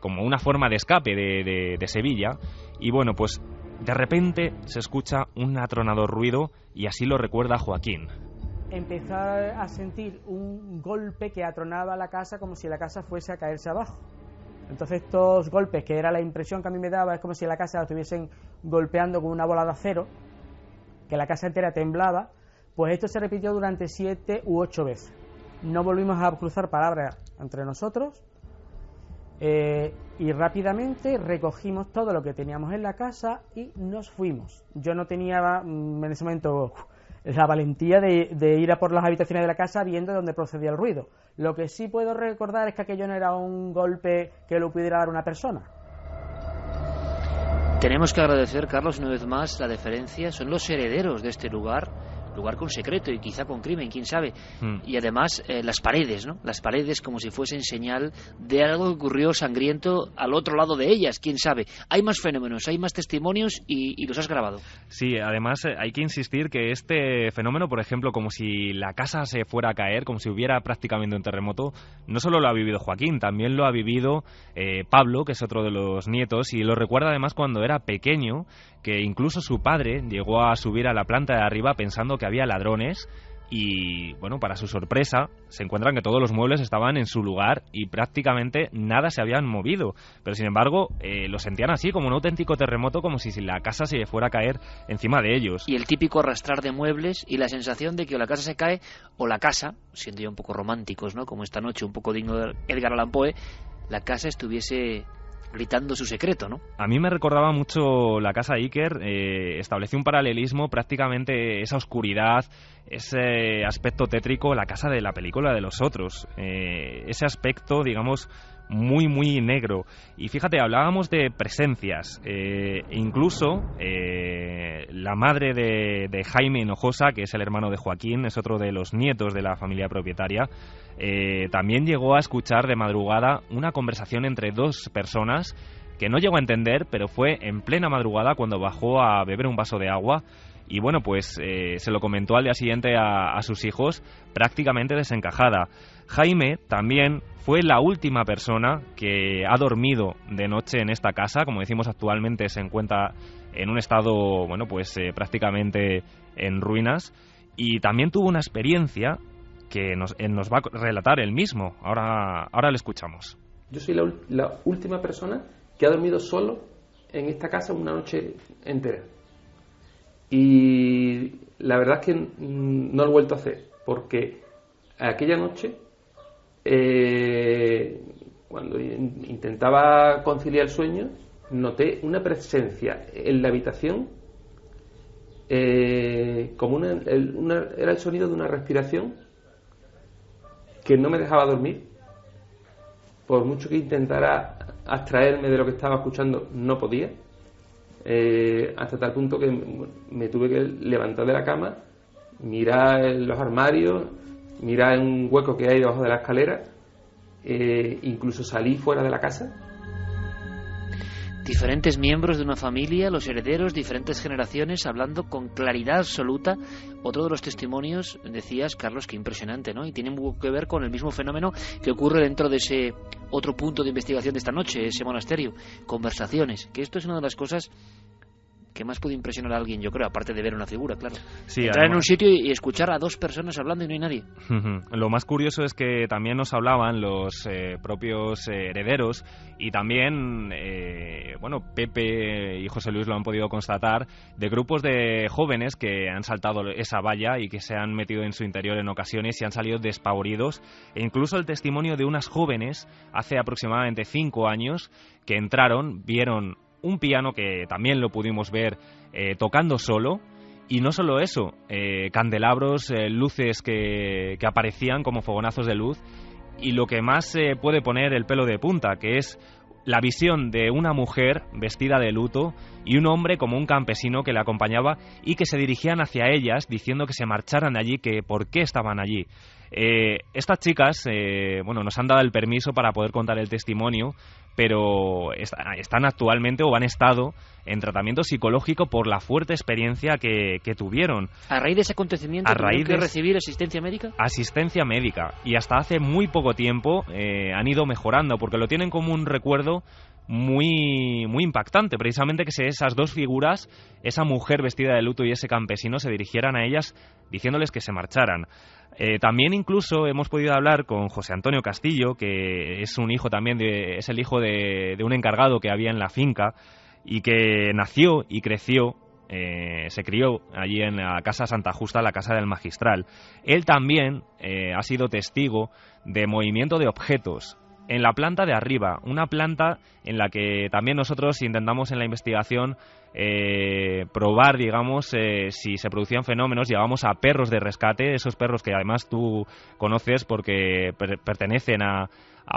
como una forma de escape de Sevilla. Y bueno, pues de repente se escucha un atronador ruido y así lo recuerda Joaquín. Empezó a sentir un golpe que atronaba la casa como si la casa fuese a caerse abajo. Entonces estos golpes, que era la impresión que a mí me daba, es como si la casa la estuviesen golpeando con una bola de acero, que la casa entera temblaba. Pues esto se repitió durante 7 u 8 veces. No volvimos a cruzar palabras entre nosotros, y rápidamente recogimos todo lo que teníamos en la casa y nos fuimos. Yo no tenía en ese momento la valentía de ir a por las habitaciones de la casa viendo de dónde procedía el ruido. Lo que sí puedo recordar es que aquello no era un golpe que lo pudiera dar una persona. Tenemos que agradecer, Carlos, una vez más la deferencia. Son los herederos de este lugar con secreto y quizá con crimen, quién sabe. Y además las paredes, ¿no? Las paredes como si fuesen señal de algo que ocurrió sangriento al otro lado de ellas, quién sabe. Hay más fenómenos, hay más testimonios y los has grabado. Sí, además hay que insistir que este fenómeno, por ejemplo, como si la casa se fuera a caer, como si hubiera prácticamente un terremoto, no solo lo ha vivido Joaquín, también lo ha vivido Pablo, que es otro de los nietos, y lo recuerda además cuando era pequeño, que incluso su padre llegó a subir a la planta de arriba pensando que había ladrones y, bueno, para su sorpresa, se encuentran que todos los muebles estaban en su lugar y prácticamente nada se habían movido. Pero, sin embargo, lo sentían así, como un auténtico terremoto, como si la casa se fuera a caer encima de ellos. Y el típico arrastrar de muebles y la sensación de que o la casa se cae o la casa, siendo ya un poco románticos, ¿no?, como esta noche, un poco digno de Edgar Allan Poe, la casa estuviese gritando su secreto, ¿no? A mí me recordaba mucho la casa Iker, estableció un paralelismo, prácticamente esa oscuridad, ese aspecto tétrico, la casa de la película de Los Otros, ese aspecto, digamos, muy, muy negro. Y fíjate, hablábamos de presencias, incluso la madre de Jaime Hinojosa, que es el hermano de Joaquín, es otro de los nietos de la familia propietaria, también llegó a escuchar de madrugada una conversación entre dos personas que no llegó a entender, pero fue en plena madrugada cuando bajó a beber un vaso de agua y, bueno, pues se lo comentó al día siguiente a sus hijos, prácticamente desencajada. Jaime también fue la última persona que ha dormido de noche en esta casa. Como decimos, actualmente se encuentra en un estado, bueno, pues prácticamente en ruinas, y también tuvo una experiencia que nos va a relatar él mismo. Ahora le escuchamos. Yo soy la última persona que ha dormido solo en esta casa una noche entera. Y la verdad es que no lo he vuelto a hacer, porque aquella noche, cuando intentaba conciliar el sueño, noté una presencia en la habitación, como era el sonido de una respiración que no me dejaba dormir. Por mucho que intentara abstraerme de lo que estaba escuchando, no podía, hasta tal punto que me tuve que levantar de la cama, mirar en los armarios, mirar en un hueco que hay debajo de la escalera, incluso salí fuera de la casa. Diferentes miembros de una familia, los herederos, diferentes generaciones, hablando con claridad absoluta. Otro de los testimonios, decías, Carlos, que impresionante, ¿no? Y tiene mucho que ver con el mismo fenómeno que ocurre dentro de ese otro punto de investigación de esta noche, ese monasterio. Conversaciones, que esto es una de las cosas que más puede impresionar a alguien, yo creo, aparte de ver una figura, claro. Sí, entrar en un sitio y escuchar a dos personas hablando y no hay nadie. Lo más curioso es que también nos hablaban los propios herederos, y también, bueno, Pepe y José Luis lo han podido constatar, de grupos de jóvenes que han saltado esa valla y que se han metido en su interior en ocasiones y han salido despavoridos, e incluso el testimonio de unas jóvenes hace aproximadamente 5 años que entraron, vieron un piano que también lo pudimos ver tocando solo, y no solo eso, candelabros, luces que aparecían como fogonazos de luz, y lo que más puede poner el pelo de punta, que es la visión de una mujer vestida de luto y un hombre como un campesino que le acompañaba y que se dirigían hacia ellas diciendo que se marcharan de allí, que por qué estaban allí. Estas chicas, bueno, nos han dado el permiso para poder contar el testimonio, pero están actualmente o han estado en tratamiento psicológico por la fuerte experiencia que tuvieron. ¿A raíz de ese acontecimiento tuvieron que recibir asistencia médica? Asistencia médica, y hasta hace muy poco tiempo han ido mejorando, porque lo tienen como un recuerdo muy, muy impactante, precisamente que esas dos figuras, esa mujer vestida de luto y ese campesino, se dirigieran a ellas diciéndoles que se marcharan. También incluso hemos podido hablar con José Antonio Castillo, que es un hijo también es el hijo de un encargado que había en la finca y que nació y creció, se crió allí en la Casa Santa Justa, la casa del magistral. Él también ha sido testigo de movimiento de objetos en la planta de arriba, una planta en la que también nosotros intentamos en la investigación probar, digamos, si se producían fenómenos. Llevamos a perros de rescate, esos perros que además tú conoces porque pertenecen a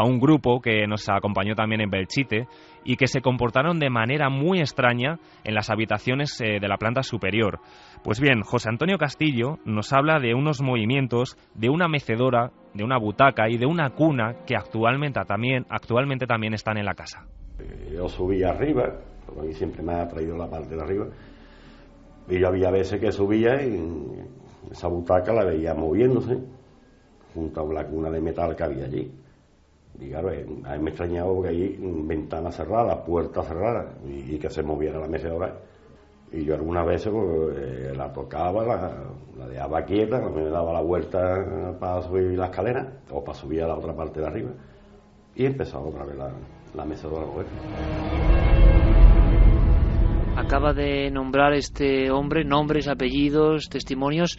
un grupo que nos acompañó también en Belchite y que se comportaron de manera muy extraña en las habitaciones de la planta superior. Pues bien, José Antonio Castillo nos habla de unos movimientos, de una mecedora, de una butaca y de una cuna que actualmente también están en la casa. Yo subía arriba, porque a mí siempre me ha traído la parte de arriba, y yo había veces que subía y esa butaca la veía moviéndose junto a la cuna de metal que había allí. Y claro, a mí me extrañaba porque allí ventanas cerradas, puertas cerradas, y que se moviera la mecedora. Y yo algunas veces pues, la tocaba, la dejaba quieta, me daba la vuelta para subir la escalera o para subir a la otra parte de arriba y empezaba otra vez la mecedora a mover. Acaba de nombrar este hombre, nombres, apellidos, testimonios,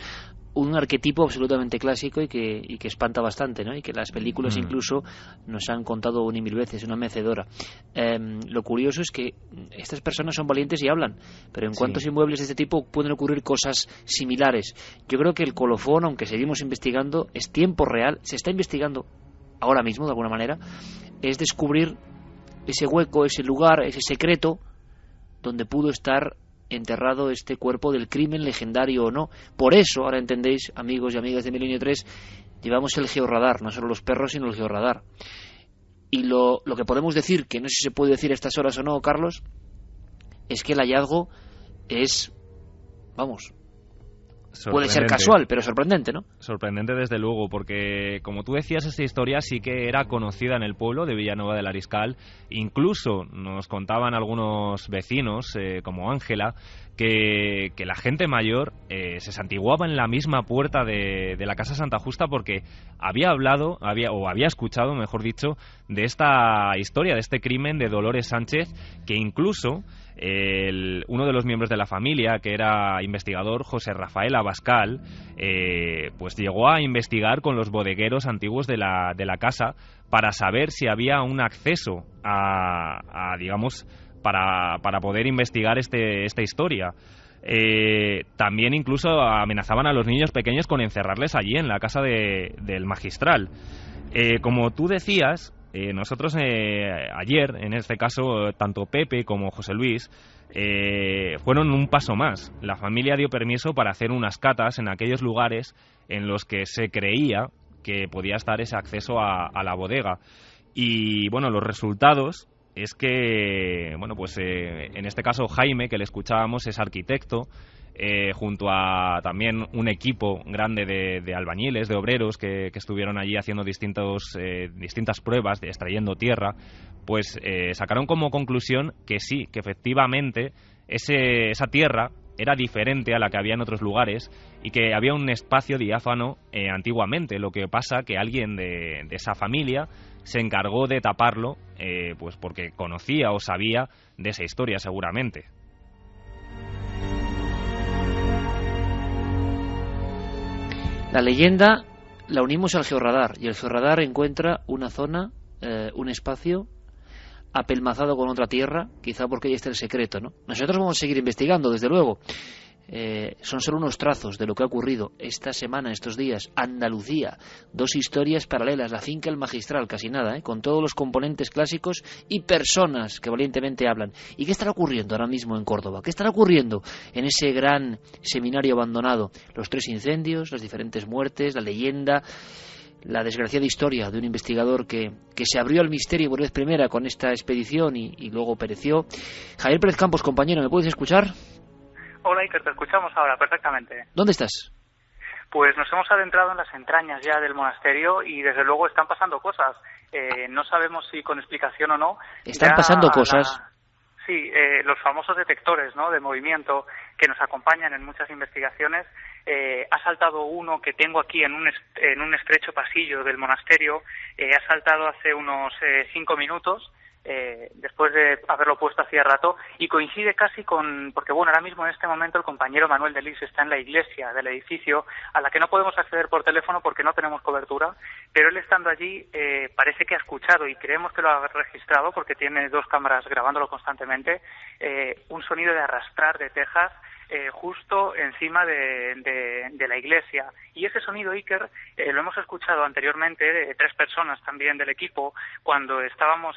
un arquetipo absolutamente clásico y que espanta bastante, ¿no? Y que las películas incluso nos han contado una y mil veces, una mecedora. Lo curioso es que estas personas son valientes y hablan, pero en cuántos inmuebles de este tipo pueden ocurrir cosas similares. Yo creo que el colofón, aunque seguimos investigando, es tiempo real, se está investigando ahora mismo de alguna manera, es descubrir ese hueco, ese lugar, ese secreto donde pudo estar enterrado este cuerpo del crimen, legendario o no. Por eso, ahora entendéis, amigos y amigas de Milenio 3, llevamos el georradar, no solo los perros, sino el georradar. Y lo que podemos decir, que no sé si se puede decir a estas horas o no, Carlos, es que el hallazgo es, vamos, puede ser casual, pero sorprendente, ¿no? Sorprendente desde luego, porque como tú decías, esta historia sí que era conocida en el pueblo de Villanueva del Ariscal. Incluso nos contaban algunos vecinos, como Ángela, que la gente mayor se santiguaba en la misma puerta de la Casa Santa Justa porque había hablado, había escuchado, mejor dicho, de esta historia, de este crimen de Dolores Sánchez, que incluso uno de los miembros de la familia, que era investigador, José Rafael Abascal, pues llegó a investigar con los bodegueros antiguos de la casa para saber si había un acceso a digamos, para poder investigar esta historia. También incluso amenazaban a los niños pequeños con encerrarles allí en la casa del magistral. Como tú decías, nosotros ayer, en este caso, tanto Pepe como José Luis fueron un paso más. La familia dio permiso para hacer unas catas en aquellos lugares en los que se creía que podía estar ese acceso a la bodega. Y bueno, los resultados es que, bueno, pues en este caso Jaime, que le escuchábamos, es arquitecto, junto a también un equipo grande de albañiles, de obreros que estuvieron allí haciendo distintas pruebas, extrayendo tierra, pues sacaron como conclusión que sí, que efectivamente esa tierra era diferente a la que había en otros lugares y que había un espacio diáfano antiguamente. Lo que pasa que alguien de esa familia se encargó de taparlo, pues porque conocía o sabía de esa historia seguramente. La leyenda la unimos al georradar y el georradar encuentra una zona, un espacio apelmazado con otra tierra, quizá porque ahí está el secreto, ¿no? Nosotros vamos a seguir investigando, desde luego. Son solo unos trazos de lo que ha ocurrido esta semana, estos días. Andalucía, 2 historias paralelas, la finca El Magistral, casi nada, con todos los componentes clásicos y personas que valientemente hablan. ¿Y qué estará ocurriendo ahora mismo en Córdoba? ¿Qué estará ocurriendo en ese gran seminario abandonado? Los 3 incendios, las diferentes muertes, la leyenda, la desgraciada historia de un investigador que se abrió al misterio por vez primera con esta expedición y luego pereció. Javier Pérez Campos, compañero, ¿me puedes escuchar? Hola Iker, te escuchamos ahora perfectamente. ¿Dónde estás? Pues nos hemos adentrado en las entrañas ya del monasterio y desde luego están pasando cosas. No sabemos si con explicación o no. ¿Están pasando cosas? Sí, los famosos detectores, ¿no?, de movimiento que nos acompañan en muchas investigaciones. Ha saltado uno que tengo aquí en un estrecho pasillo del monasterio. Ha saltado hace unos 5 minutos. Después de haberlo puesto hacía rato, y coincide casi porque bueno, ahora mismo en este momento el compañero Manuel de Lis está en la iglesia del edificio, a la que no podemos acceder por teléfono porque no tenemos cobertura, pero él estando allí parece que ha escuchado, y creemos que lo ha registrado porque tiene 2 cámaras grabándolo constantemente, un sonido de arrastrar de tejas justo encima de la iglesia. Y ese sonido, Iker, lo hemos escuchado anteriormente de 3 personas también del equipo cuando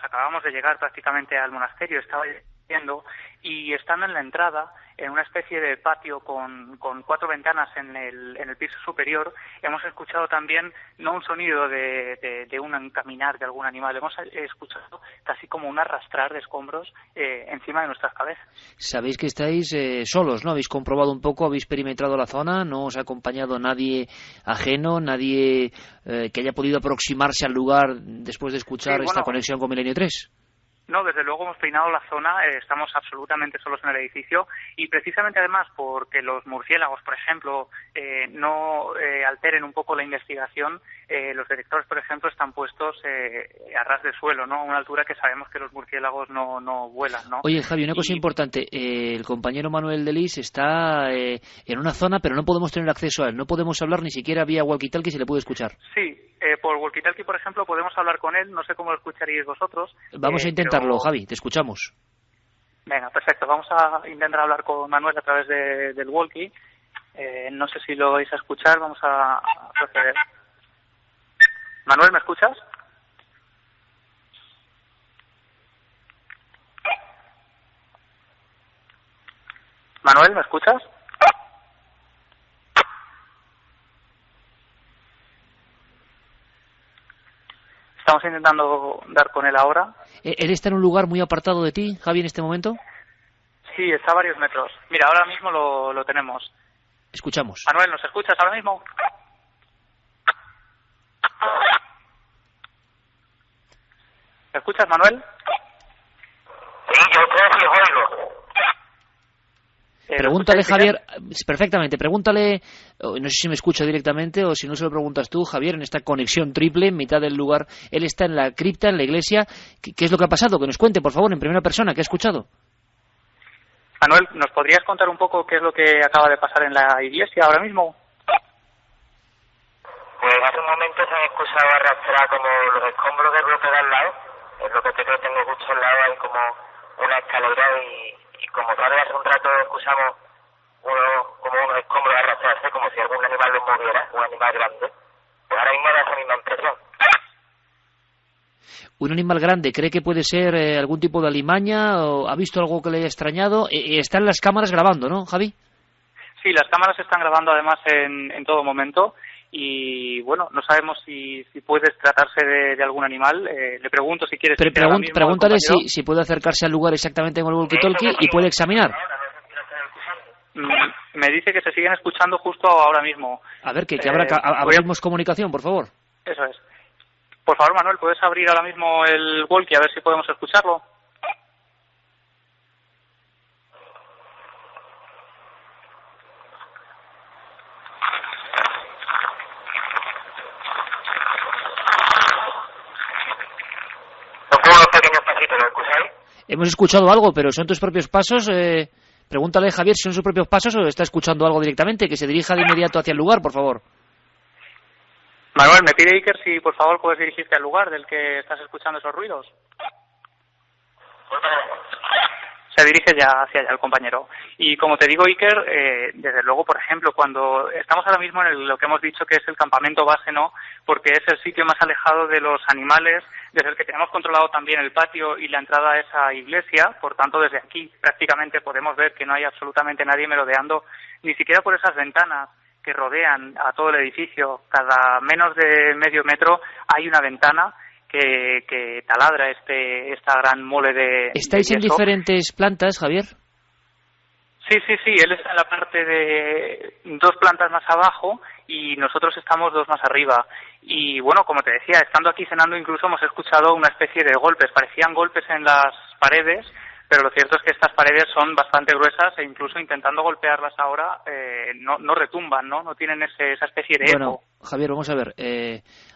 acabamos de llegar prácticamente al monasterio, estaba lloviendo, y estando en la entrada, en una especie de patio con 4 ventanas en el piso superior, hemos escuchado también no un sonido de un caminar de algún animal, hemos escuchado casi como un arrastrar de escombros encima de nuestras cabezas. Sabéis que estáis solos, ¿no? Habéis comprobado un poco, habéis perimetrado la zona, no os ha acompañado nadie ajeno, nadie que haya podido aproximarse al lugar después de escuchar esta conexión con Milenio 3. No, desde luego hemos peinado la zona, estamos absolutamente solos en el edificio y precisamente además porque los murciélagos, por ejemplo, no alteren un poco la investigación, los detectores, por ejemplo, están puestos a ras de suelo, ¿no? A una altura que sabemos que los murciélagos no vuelan, ¿no? Oye, Javi, una cosa importante, el compañero Manuel Delis está en una zona, pero no podemos tener acceso a él, no podemos hablar ni siquiera vía walkie-talkie, se le puede escuchar. Sí, por walkie-talkie, por ejemplo, podemos hablar con él, no sé cómo lo escucharíais vosotros. Vamos a intentarlo, pero... Javi, te escuchamos. Venga, perfecto, vamos a intentar hablar con Manuel a través del walkie. No sé si lo vais a escuchar, vamos a proceder. Manuel, ¿me escuchas? Manuel, ¿me escuchas? Estamos intentando dar con él ahora. ¿Él está en un lugar muy apartado de ti, Javi, en este momento? Sí, está a varios metros. Mira, ahora mismo lo tenemos. Escuchamos. Manuel, ¿nos escuchas ahora mismo? ¿Me escuchas, Manuel? Sí, yo creo que oigo. Pregúntale, Javier, perfectamente, pregúntale, no sé si me escucha directamente o si no se lo preguntas tú, Javier, en esta conexión triple en mitad del lugar. Él está en la cripta, en la iglesia. ¿Qué es lo que ha pasado? Que nos cuente, por favor, en primera persona, ¿qué ha escuchado? Manuel, ¿nos podrías contar un poco qué es lo que acaba de pasar en la iglesia ahora mismo? Pues hace un momento se han escuchado arrastrar como los escombros del bloque de al lado. Es lo que tengo justo al lado, hay como una escalera y como tal hace un rato escuchamos como unos escombros arrastrarse como si algún animal los moviera, un animal grande. Pues ahora mismo da esa misma impresión. Un animal grande, ¿cree que puede ser algún tipo de alimaña o ha visto algo que le haya extrañado? Están las cámaras grabando, ¿no, Javi? Sí, las cámaras están grabando además en todo momento y bueno, no sabemos si puede tratarse de algún animal. Le pregunto si quieres... Pero pregúntale si puede acercarse al lugar exactamente con el walkie-talkie y puede examinar. Me dice que se siguen escuchando justo ahora mismo. A ver, que abrimos comunicación, por favor. Eso es. Por favor, Manuel, ¿puedes abrir ahora mismo el walkie a ver si podemos escucharlo? Hemos escuchado algo, pero ¿son tus propios pasos? Pregúntale, Javier, si son sus propios pasos o está escuchando algo directamente. Que se dirija de inmediato hacia el lugar, por favor. Manuel, me pide Iker si por favor puedes dirigirte al lugar del que estás escuchando esos ruidos. Se dirige ya hacia allá el compañero. Y como te digo, Iker, desde luego, por ejemplo, cuando estamos ahora mismo en lo que hemos dicho que es el campamento base, ¿no? Porque es el sitio más alejado de los animales, desde el que tenemos controlado también el patio y la entrada a esa iglesia. Por tanto, desde aquí prácticamente podemos ver que no hay absolutamente nadie merodeando, ni siquiera por esas ventanas que rodean a todo el edificio. Cada menos de medio metro hay una ventana que taladra esta gran mole de... ¿Estáis en diferentes plantas, Javier? Sí, él está en la parte de 2 plantas más abajo y nosotros estamos 2 más arriba. Y bueno, como te decía, estando aquí cenando incluso hemos escuchado una especie de golpes, parecían golpes en las paredes, pero lo cierto es que estas paredes son bastante gruesas e incluso intentando golpearlas ahora no retumban, no tienen esa especie de eco. Bueno, Javier, vamos a ver,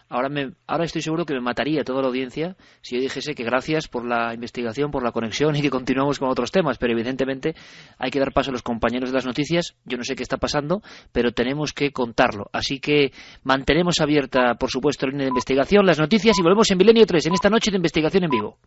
ahora estoy seguro que me mataría toda la audiencia si yo dijese que gracias por la investigación, por la conexión y que continuamos con otros temas, pero evidentemente hay que dar paso a los compañeros de las noticias. Yo no sé qué está pasando, pero tenemos que contarlo, así que mantenemos abierta, por supuesto, la línea de investigación, las noticias y volvemos en Milenio 3 en esta noche de investigación en vivo.